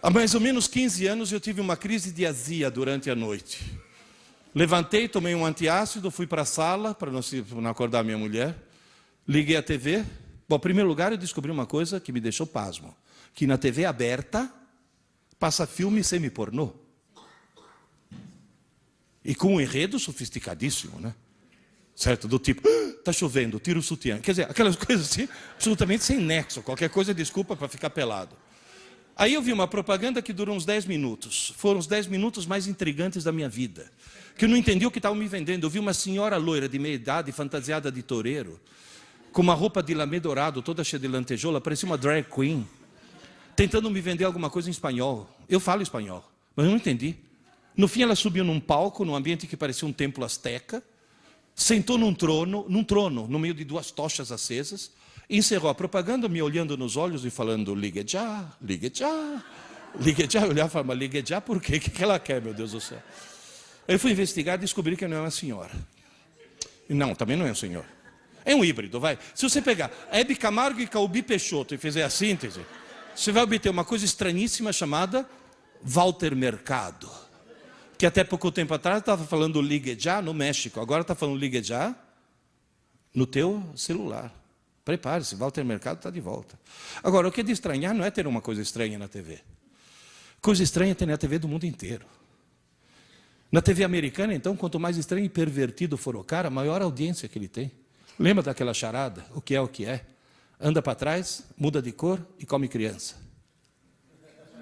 Há mais ou menos 15 anos eu tive uma crise de azia durante a noite. Levantei, tomei um antiácido, fui para a sala, para não acordar minha mulher. Liguei a TV. Bom, em primeiro lugar, eu descobri uma coisa que me deixou pasmo. Que na TV aberta, passa filme semi-pornô. E com um enredo sofisticadíssimo, né? Certo? Do tipo, está chovendo, tira o sutiã. Quer dizer, aquelas coisas assim, absolutamente sem nexo. Qualquer coisa é desculpa para ficar pelado. Aí eu vi uma propaganda que durou uns 10 minutos. Foram os 10 minutos mais intrigantes da minha vida. Que eu não entendi o que estavam me vendendo. Eu vi uma senhora loira de meia idade, fantasiada de toureiro, com uma roupa de lamê dourado, toda cheia de lantejoula, parecia uma drag queen, tentando me vender alguma coisa em espanhol. Eu falo espanhol, mas eu não entendi. No fim ela subiu num palco, num ambiente que parecia um templo asteca, sentou num trono, no meio de 2 tochas acesas, encerrou a propaganda, me olhando nos olhos e falando, ligue já, ligue já, ligue já. Eu olhava e falava, mas ligue já por quê? O que ela quer, meu Deus do céu? Eu fui investigar e descobri que não é uma senhora. Não, também não é um senhor. É um híbrido, vai. Se você pegar Hebe Camargo e Calbi Peixoto e fizer a síntese, você vai obter uma coisa estranhíssima chamada Walter Mercado. Que até pouco tempo atrás estava falando ligue já no México. Agora está falando ligue já no teu celular. Prepare-se, Walter Mercado está de volta. Agora, o que é de estranhar não é ter uma coisa estranha na TV. Coisa estranha é ter na TV do mundo inteiro. Na TV americana, então, quanto mais estranho e pervertido for o cara, maior audiência que ele tem. Lembra daquela charada? O que é o que é? Anda para trás, muda de cor e come criança.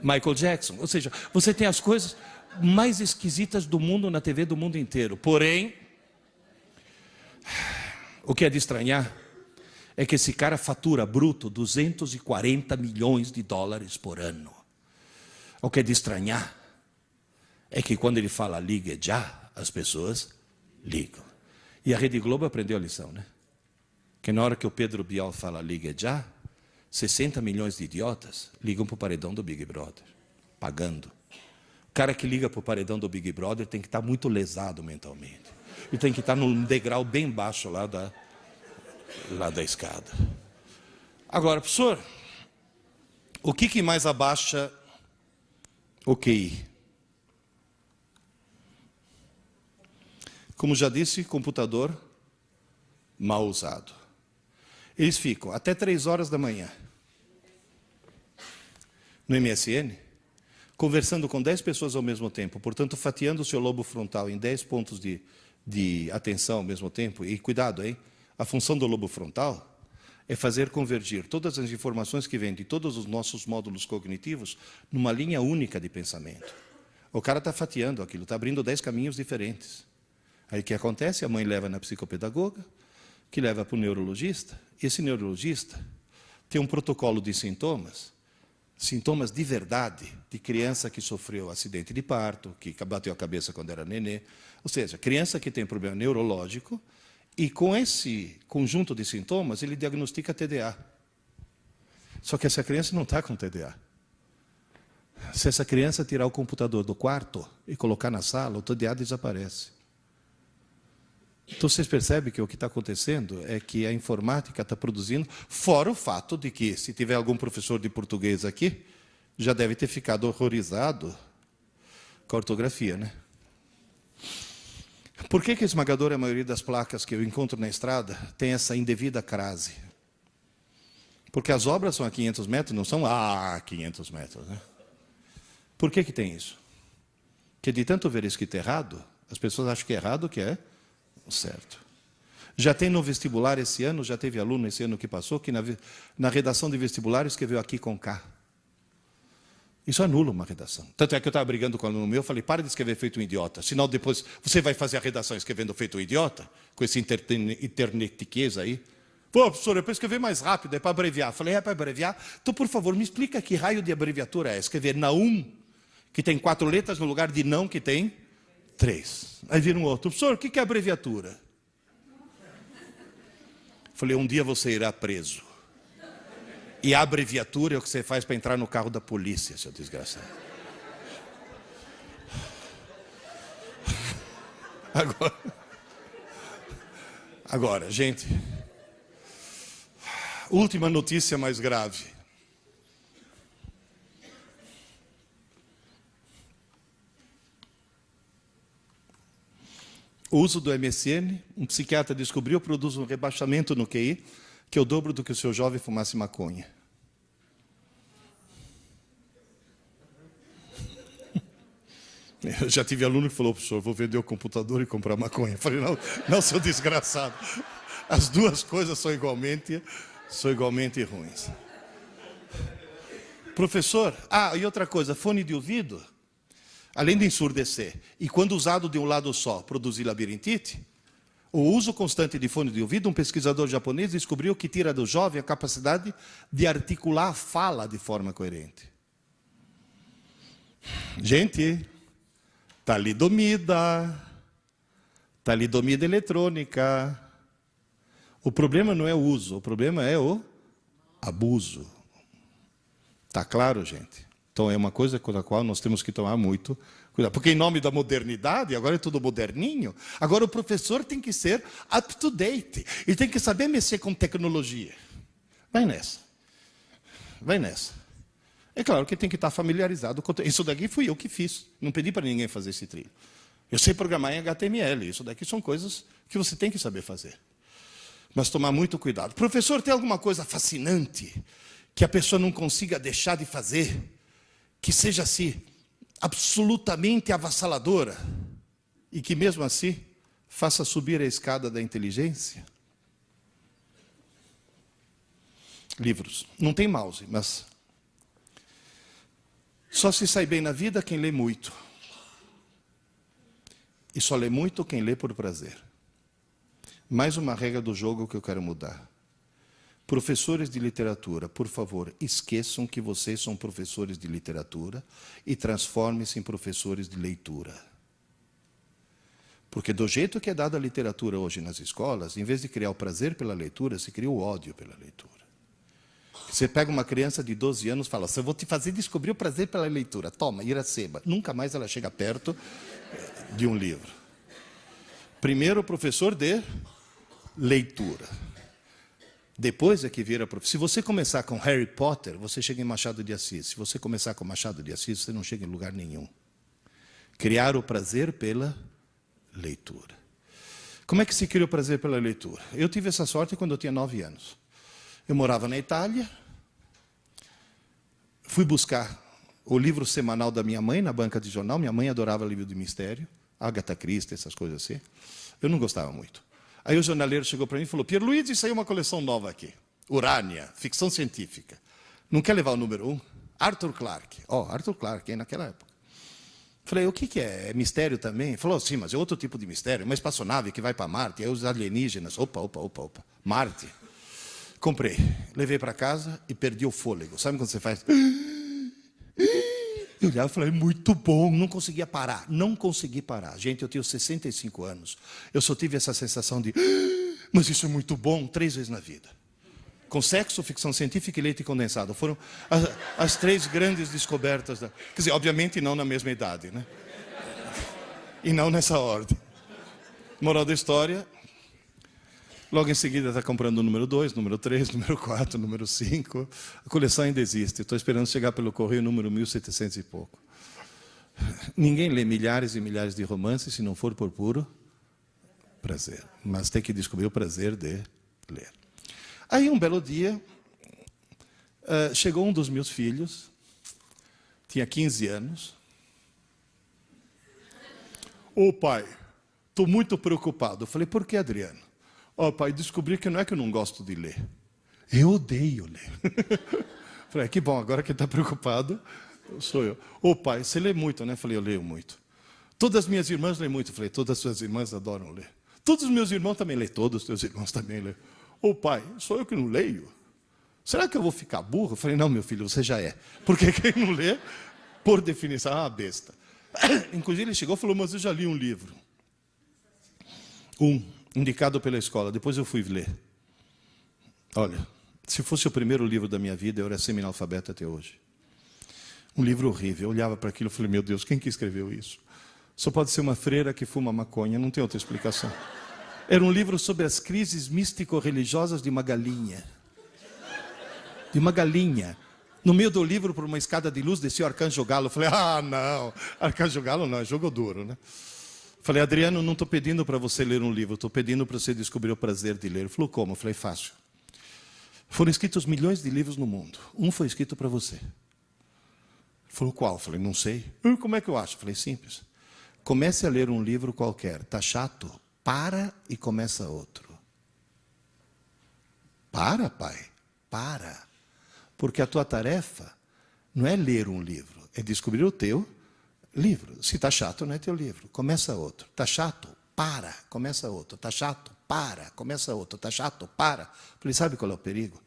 Michael Jackson. Ou seja, você tem as coisas mais esquisitas do mundo na TV do mundo inteiro. Porém, o que é de estranhar é que esse cara fatura bruto 240 milhões de dólares por ano. O que é de estranhar é que quando ele fala ligue já, as pessoas ligam. E a Rede Globo aprendeu a lição, né? Que na hora que o Pedro Bial fala ligue já, 60 milhões de idiotas ligam para o paredão do Big Brother, pagando. O cara que liga para o paredão do Big Brother tem que estar muito lesado mentalmente. E tem que estar num degrau bem baixo lá da escada. Agora, professor, o que mais abaixa o QI? Como já disse, computador mal usado. Eles ficam até 3 horas da manhã no MSN, conversando com 10 pessoas ao mesmo tempo, portanto, fatiando o seu lobo frontal em 10 pontos de atenção ao mesmo tempo. E cuidado, hein? A função do lobo frontal é fazer convergir todas as informações que vêm de todos os nossos módulos cognitivos numa linha única de pensamento. O cara está fatiando aquilo, está abrindo 10 caminhos diferentes. Aí o que acontece? A mãe leva na psicopedagoga, que leva para o neurologista. Esse neurologista tem um protocolo de sintomas de verdade, de criança que sofreu acidente de parto, que bateu a cabeça quando era nenê. Ou seja, criança que tem problema neurológico, e com esse conjunto de sintomas, ele diagnostica TDA. Só que essa criança não está com TDA. Se essa criança tirar o computador do quarto e colocar na sala, o TDA desaparece. Então, vocês percebem que o que está acontecendo é que a informática está produzindo, fora o fato de que, se tiver algum professor de português aqui, já deve ter ficado horrorizado com a ortografia, né? Por que a esmagadora maioria das placas que eu encontro na estrada tem essa indevida crase? Porque as obras são a 500 metros, não são a 500 metros, né? Por que tem isso? Porque de tanto ver escrito errado, as pessoas acham que é errado, que é certo. Já tem no vestibular esse ano, já teve aluno esse ano que passou, que na redação de vestibular escreveu aqui com K. Isso anula uma redação. Tanto é que eu estava brigando com um aluno meu, falei, para de escrever feito um idiota, senão depois você vai fazer a redação escrevendo feito um idiota, com esse internetiquez aí. Pô, professor, é para escrever mais rápido, é para abreviar. Falei, é para abreviar? Então, por favor, me explica que raio de abreviatura é. Escrever Naum, que tem 4 letras, no lugar de não, que tem 3. Aí vira um outro. Professor, o que é abreviatura? Falei, um dia você irá preso. E a abreviatura é o que você faz para entrar no carro da polícia, seu desgraçado. Agora, gente, última notícia mais grave. O uso do MSN, um psiquiatra descobriu, produz um rebaixamento no QI, que é o dobro do que o seu jovem fumasse maconha. Eu já tive aluno que falou, professor, vou vender o computador e comprar maconha. Eu falei, não, seu desgraçado. As duas coisas são igualmente ruins. Professor, e outra coisa, fone de ouvido, além de ensurdecer, e quando usado de um lado só, produzir labirintite, o uso constante de fone de ouvido, um pesquisador japonês descobriu que tira do jovem a capacidade de articular a fala de forma coerente. Gente, talidomida eletrônica. O problema não é o uso, o problema é o abuso. Está claro, gente? Então é uma coisa com a qual nós temos que tomar muito cuidado. Porque em nome da modernidade, agora é tudo moderninho, agora o professor tem que ser up to date. E tem que saber mexer com tecnologia. Vai nessa. É claro que tem que estar familiarizado com... Isso daqui fui eu que fiz. Não pedi para ninguém fazer esse trilho. Eu sei programar em HTML. Isso daqui são coisas que você tem que saber fazer. Mas tomar muito cuidado. Professor, tem alguma coisa fascinante que a pessoa não consiga deixar de fazer, que seja assim, absolutamente avassaladora, e que mesmo assim faça subir a escada da inteligência? Livros. Não tem mouse, mas só se sai bem na vida quem lê muito. E só lê muito quem lê por prazer. Mais uma regra do jogo que eu quero mudar. Professores de literatura, por favor, esqueçam que vocês são professores de literatura e transformem-se em professores de leitura. Porque do jeito que é dada a literatura hoje nas escolas, em vez de criar o prazer pela leitura, se cria o ódio pela leitura. Você pega uma criança de 12 anos e fala assim, eu vou te fazer descobrir o prazer pela leitura. Toma, Iracema. Nunca mais ela chega perto de um livro. Primeiro, professor de leitura. Depois é que vira professor. Se você começar com Harry Potter, você chega em Machado de Assis. Se você começar com Machado de Assis, você não chega em lugar nenhum. Criar o prazer pela leitura. Como é que se cria o prazer pela leitura? Eu tive essa sorte quando eu tinha 9 anos. Eu morava na Itália, fui buscar o livro semanal da minha mãe na banca de jornal. Minha mãe adorava livro de mistério, Agatha Christie, essas coisas assim. Eu não gostava muito. Aí o jornaleiro chegou para mim e falou, Pierluigi, saiu uma coleção nova aqui. Urânia, ficção científica. Não quer levar o número 1? Arthur Clarke. Arthur Clarke, naquela época. Falei, o que é? É mistério também? Ele falou, sim, mas é outro tipo de mistério. Uma espaçonave que vai para Marte, é os alienígenas. Opa. Marte. Comprei. Levei para casa e perdi o fôlego. Sabe quando você faz... Eu olhava e falei, muito bom, não conseguia parar. Não consegui parar. Gente, eu tenho 65 anos. Eu só tive essa sensação de... Mas isso é muito bom 3 vezes na vida. Com sexo, ficção científica e leite condensado. Foram as 3 grandes descobertas. Quer dizer, obviamente não na mesma idade, né? E não nessa ordem. Moral da história... Logo em seguida está comprando o número 2, número 3, número 4, número 5. A coleção ainda existe. Estou esperando chegar pelo correio número 1700 e pouco. Ninguém lê milhares e milhares de romances se não for por puro prazer. Mas tem que descobrir o prazer de ler. Aí, um belo dia, chegou um dos meus filhos, tinha 15 anos. Ô pai, estou muito preocupado. Eu falei, por que, Adriano? Pai, descobri que não é que eu não gosto de ler. Eu odeio ler. Falei, que bom, agora que está preocupado, sou eu. Pai, você lê muito, né? Falei, eu leio muito. Todas as minhas irmãs leem muito. Falei, todas as suas irmãs adoram ler. Todos os meus irmãos também leem. Todos os teus irmãos também leem. Pai, sou eu que não leio? Será que eu vou ficar burro? Falei, não, meu filho, você já é. Porque quem não lê, por definição, é uma besta. Inclusive, ele chegou e falou, mas eu já li um livro. Indicado pela escola. Depois eu fui ler. Olha, se fosse o primeiro livro da minha vida, eu era semi-analfabeto até hoje. Um livro horrível. Eu olhava para aquilo e falei, meu Deus, quem que escreveu isso? Só pode ser uma freira que fuma maconha, não tem outra explicação. Era um livro sobre as crises místico-religiosas de uma galinha. De uma galinha. No meio do livro, por uma escada de luz, descia o Arcanjo Galo. Eu falei, não, Arcanjo Galo não, é jogo duro, né? Falei, Adriano, não estou pedindo para você ler um livro, estou pedindo para você descobrir o prazer de ler. Ele falou, como? Eu falei, fácil. Foram escritos milhões de livros no mundo. Um foi escrito para você. Ele falou, qual? Eu falei, não sei. Como é que eu acho? Eu falei, simples. Comece a ler um livro qualquer. Está chato? Para e começa outro. Para, pai. Para. Porque a tua tarefa não é ler um livro, é descobrir o teu livro. Se está chato, não é teu livro. Começa outro. Está chato? Para. Começa outro. Está chato? Para. Começa outro. Está chato? Para. Falei, sabe qual é o perigo?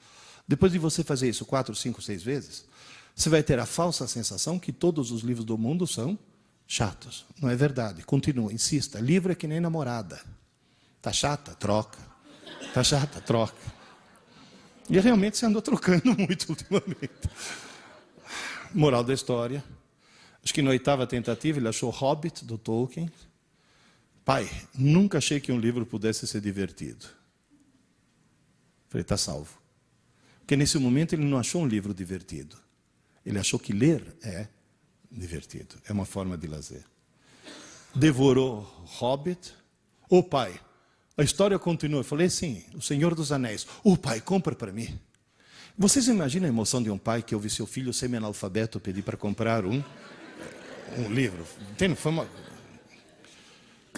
Depois de você fazer isso 4, 5, 6 vezes, você vai ter a falsa sensação que todos os livros do mundo são chatos. Não é verdade. Continua, insista. Livro é que nem namorada. Está chata? Troca. Está chata? Troca. E realmente você andou trocando muito ultimamente. Moral da história. Acho que na 8ª tentativa ele achou Hobbit, do Tolkien. Pai, nunca achei que um livro pudesse ser divertido. Falei, está salvo. Porque nesse momento ele não achou um livro divertido. Ele achou que ler é divertido. É uma forma de lazer. Devorou Hobbit. Pai, a história continua. Eu falei, sim, O Senhor dos Anéis. Pai, compra para mim. Vocês imaginam a emoção de um pai que ouve seu filho semi-analfabeto pedir para comprar um livro? Entende? Foi uma...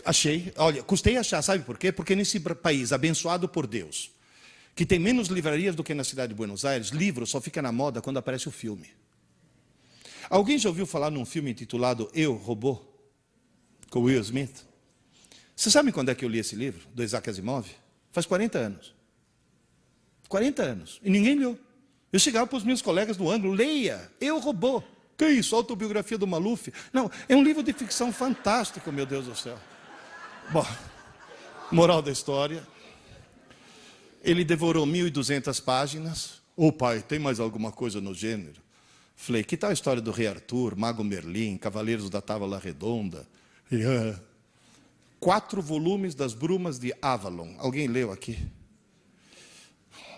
Achei. Olha, custei achar, sabe por quê? Porque nesse país abençoado por Deus, que tem menos livrarias do que na cidade de Buenos Aires, livro só fica na moda quando aparece o filme. Alguém já ouviu falar num filme intitulado Eu, Robô? Com Will Smith? Você sabe quando é que eu li esse livro, do Isaac Asimov? Faz 40 anos. 40 anos. E ninguém leu. Eu chegava para os meus colegas do ângulo, leia, Eu, Robô. Que isso? Autobiografia do Maluf? Não, é um livro de ficção fantástico, meu Deus do céu. Bom, moral da história. Ele devorou 1.200 páginas. Ô pai, tem mais alguma coisa no gênero? Falei, que tal a história do Rei Arthur, Mago Merlin, Cavaleiros da Távola Redonda? 4 volumes das Brumas de Avalon. Alguém leu aqui?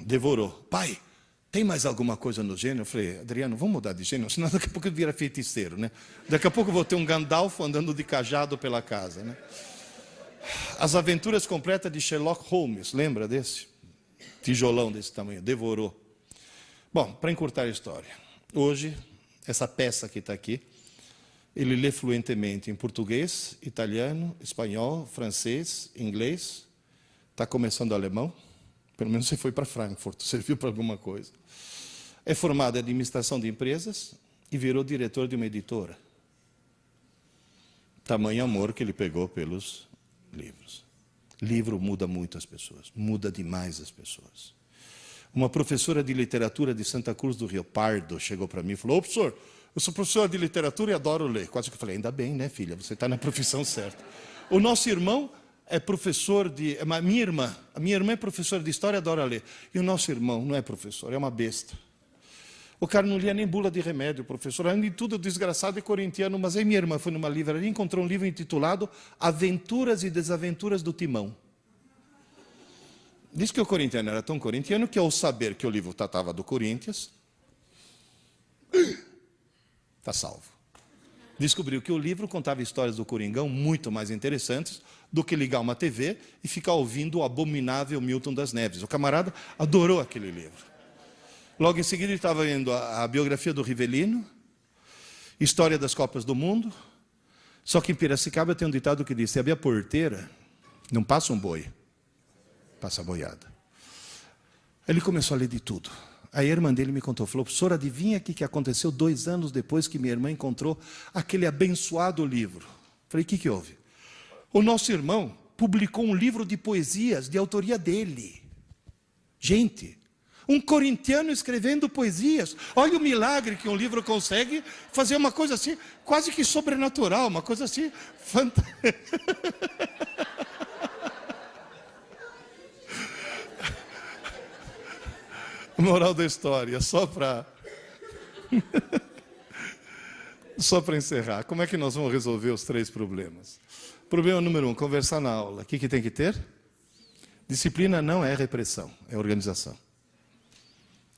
Devorou. Pai, tem mais alguma coisa no gênero? Eu falei, Adriano, vamos mudar de gênero, senão daqui a pouco vira feiticeiro, né? Daqui a pouco eu vou ter um Gandalf andando de cajado pela casa, né? As Aventuras Completas de Sherlock Holmes, lembra desse? Tijolão desse tamanho, devorou. Bom, para encurtar a história, hoje, essa peça que está aqui, ele lê fluentemente em português, italiano, espanhol, francês, inglês, está começando alemão, pelo menos você foi para Frankfurt, serviu para alguma coisa. É formado em administração de empresas e virou diretor de uma editora. Tamanho amor que ele pegou pelos livros. Livro muda muito as pessoas, muda demais as pessoas. Uma professora de literatura de Santa Cruz do Rio Pardo chegou para mim e falou, ô professor, eu sou professora de literatura e adoro ler. Quase que eu falei, ainda bem, né filha, você está na profissão certa. O nosso irmão é professor de... A minha irmã é professora de história e adora ler. E o nosso irmão não é professor, é uma besta. O cara não lia nem bula de remédio, professor. Além de tudo, desgraçado é corintiano. Mas aí minha irmã foi numa livraria e encontrou um livro intitulado Aventuras e Desaventuras do Timão. Diz que o corintiano era tão corintiano que, ao saber que o livro tratava do Corinthians, está salvo. Descobriu que o livro contava histórias do Coringão muito mais interessantes do que ligar uma TV e ficar ouvindo o abominável Milton das Neves. O camarada adorou aquele livro. Logo em seguida ele estava lendo a biografia do Rivelino, História das Copas do Mundo. Só que em Piracicaba tem um ditado que diz, se abrir a porteira, não passa um boi, passa a boiada. Ele começou a ler de tudo. Aí a irmã dele me contou, falou, professor, adivinha o que aconteceu 2 anos depois que minha irmã encontrou aquele abençoado livro? Falei, o que houve? O nosso irmão publicou um livro de poesias de autoria dele. Gente, um corintiano escrevendo poesias. Olha o milagre que um livro consegue fazer, uma coisa assim, quase que sobrenatural, uma coisa assim, fantástica. Moral da história, só para encerrar. Como é que nós vamos resolver os 3 problemas? Problema número 1, conversar na aula. O que tem que ter? Disciplina não é repressão, é organização.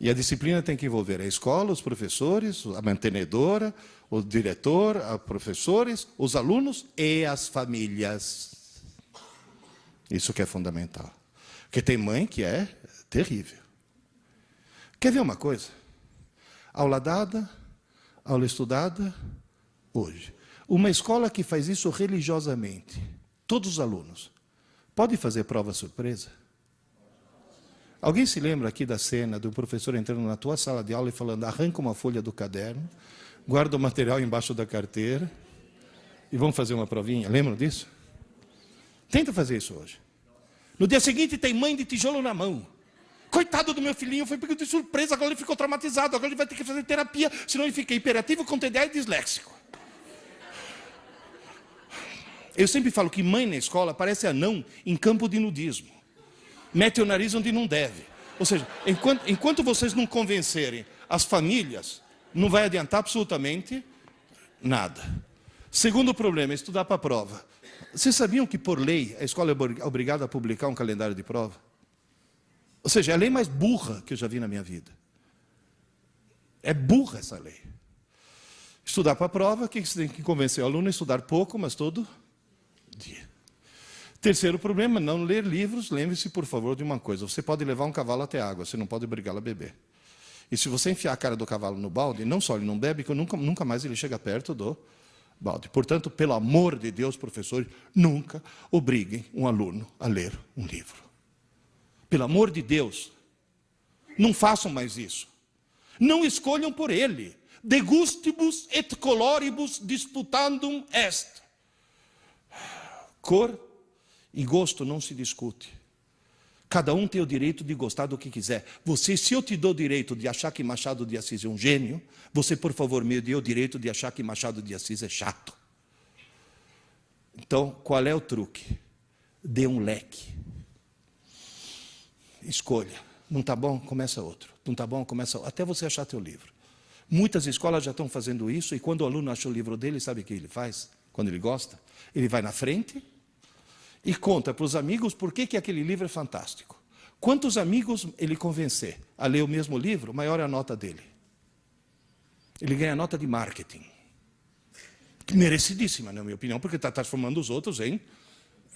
E a disciplina tem que envolver a escola, os professores, a mantenedora, o diretor, os professores, os alunos e as famílias. Isso que é fundamental. Porque tem mãe que é terrível. Quer ver uma coisa? Aula dada, aula estudada, hoje. Uma escola que faz isso religiosamente, todos os alunos, pode fazer prova surpresa? Alguém se lembra aqui da cena do professor entrando na tua sala de aula e falando, arranca uma folha do caderno, guarda o material embaixo da carteira e vamos fazer uma provinha? Lembram disso? Tenta fazer isso hoje. No dia seguinte tem mãe de tijolo na mão. Coitado do meu filhinho, foi pego de surpresa, agora ele ficou traumatizado, agora ele vai ter que fazer terapia, senão ele fica hiperativo, com TDA e disléxico. Eu sempre falo que mãe na escola parece anão em campo de nudismo. Mete o nariz onde não deve. Ou seja, enquanto vocês não convencerem as famílias, não vai adiantar absolutamente nada. Segundo problema, estudar para a prova. Vocês sabiam que, por lei, a escola é obrigada a publicar um calendário de prova? Ou seja, é a lei mais burra que eu já vi na minha vida. É burra essa lei. Estudar para a prova, o que você tem que convencer o aluno a estudar pouco, mas todo dia. Terceiro problema, não ler livros. Lembre-se, por favor, de uma coisa. Você pode levar um cavalo até a água, você não pode obrigá-lo a beber. E se você enfiar a cara do cavalo no balde, não só ele não bebe, que nunca mais ele chega perto do balde. Portanto, pelo amor de Deus, professores, nunca obriguem um aluno a ler um livro. Pelo amor de Deus, não façam mais isso. Não escolham por ele. De gustibus et coloribus disputandum est. Cor e gosto não se discute. Cada um tem o direito de gostar do que quiser. Se eu te dou o direito de achar que Machado de Assis é um gênio, você, por favor, me dê o direito de achar que Machado de Assis é chato. Então, qual é o truque? Dê um leque. Escolha. Não está bom? Começa outro. Não está bom? Começa outro. Até você achar teu livro. Muitas escolas já estão fazendo isso, e quando o aluno acha o livro dele, sabe o que ele faz? Quando ele gosta, ele vai na frente e conta para os amigos por que aquele livro é fantástico. Quantos amigos ele convencer a ler o mesmo livro, maior é a nota dele. Ele ganha nota de marketing. Merecidíssima, na minha opinião, porque está transformando os outros em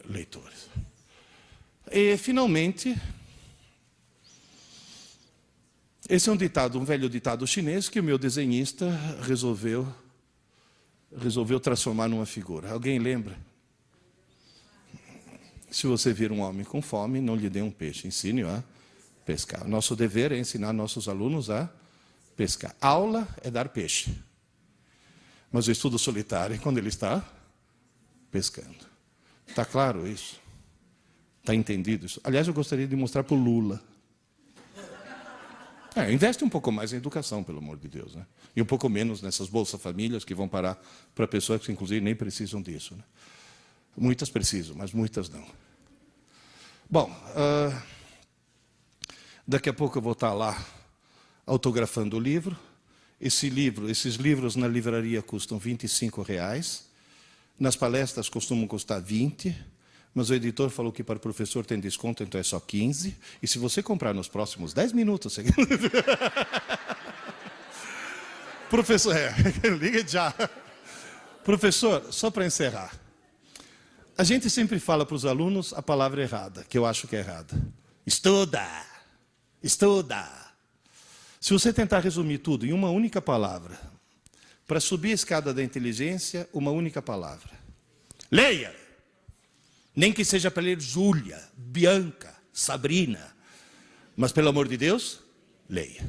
leitores. E, finalmente, esse é um velho ditado chinês que o meu desenhista resolveu transformar numa figura. Alguém lembra? Se você vir um homem com fome, não lhe dê um peixe, ensine-o a pescar. Nosso dever é ensinar nossos alunos a pescar. Aula é dar peixe. Mas o estudo solitário é quando ele está pescando. Está claro isso? Está entendido isso? Aliás, eu gostaria de mostrar para o Lula. Investe um pouco mais em educação, pelo amor de Deus, né? E um pouco menos nessas Bolsa Famílias que vão parar para pessoas que, inclusive, nem precisam disso, né? Muitas precisam, mas muitas não. Bom, daqui a pouco eu vou estar lá autografando o livro. Esses livros na livraria custam R$25. Nas palestras costumam custar 20, mas o editor falou que para o professor tem desconto, então é só 15. E se você comprar nos próximos 10 minutos... Professor, liga já. Professor, só para encerrar. A gente sempre fala para os alunos a palavra errada, que eu acho que é errada. Estuda! Estuda! Se você tentar resumir tudo em uma única palavra, para subir a escada da inteligência, uma única palavra. Leia! Nem que seja para ler Júlia, Bianca, Sabrina. Mas, pelo amor de Deus, leia.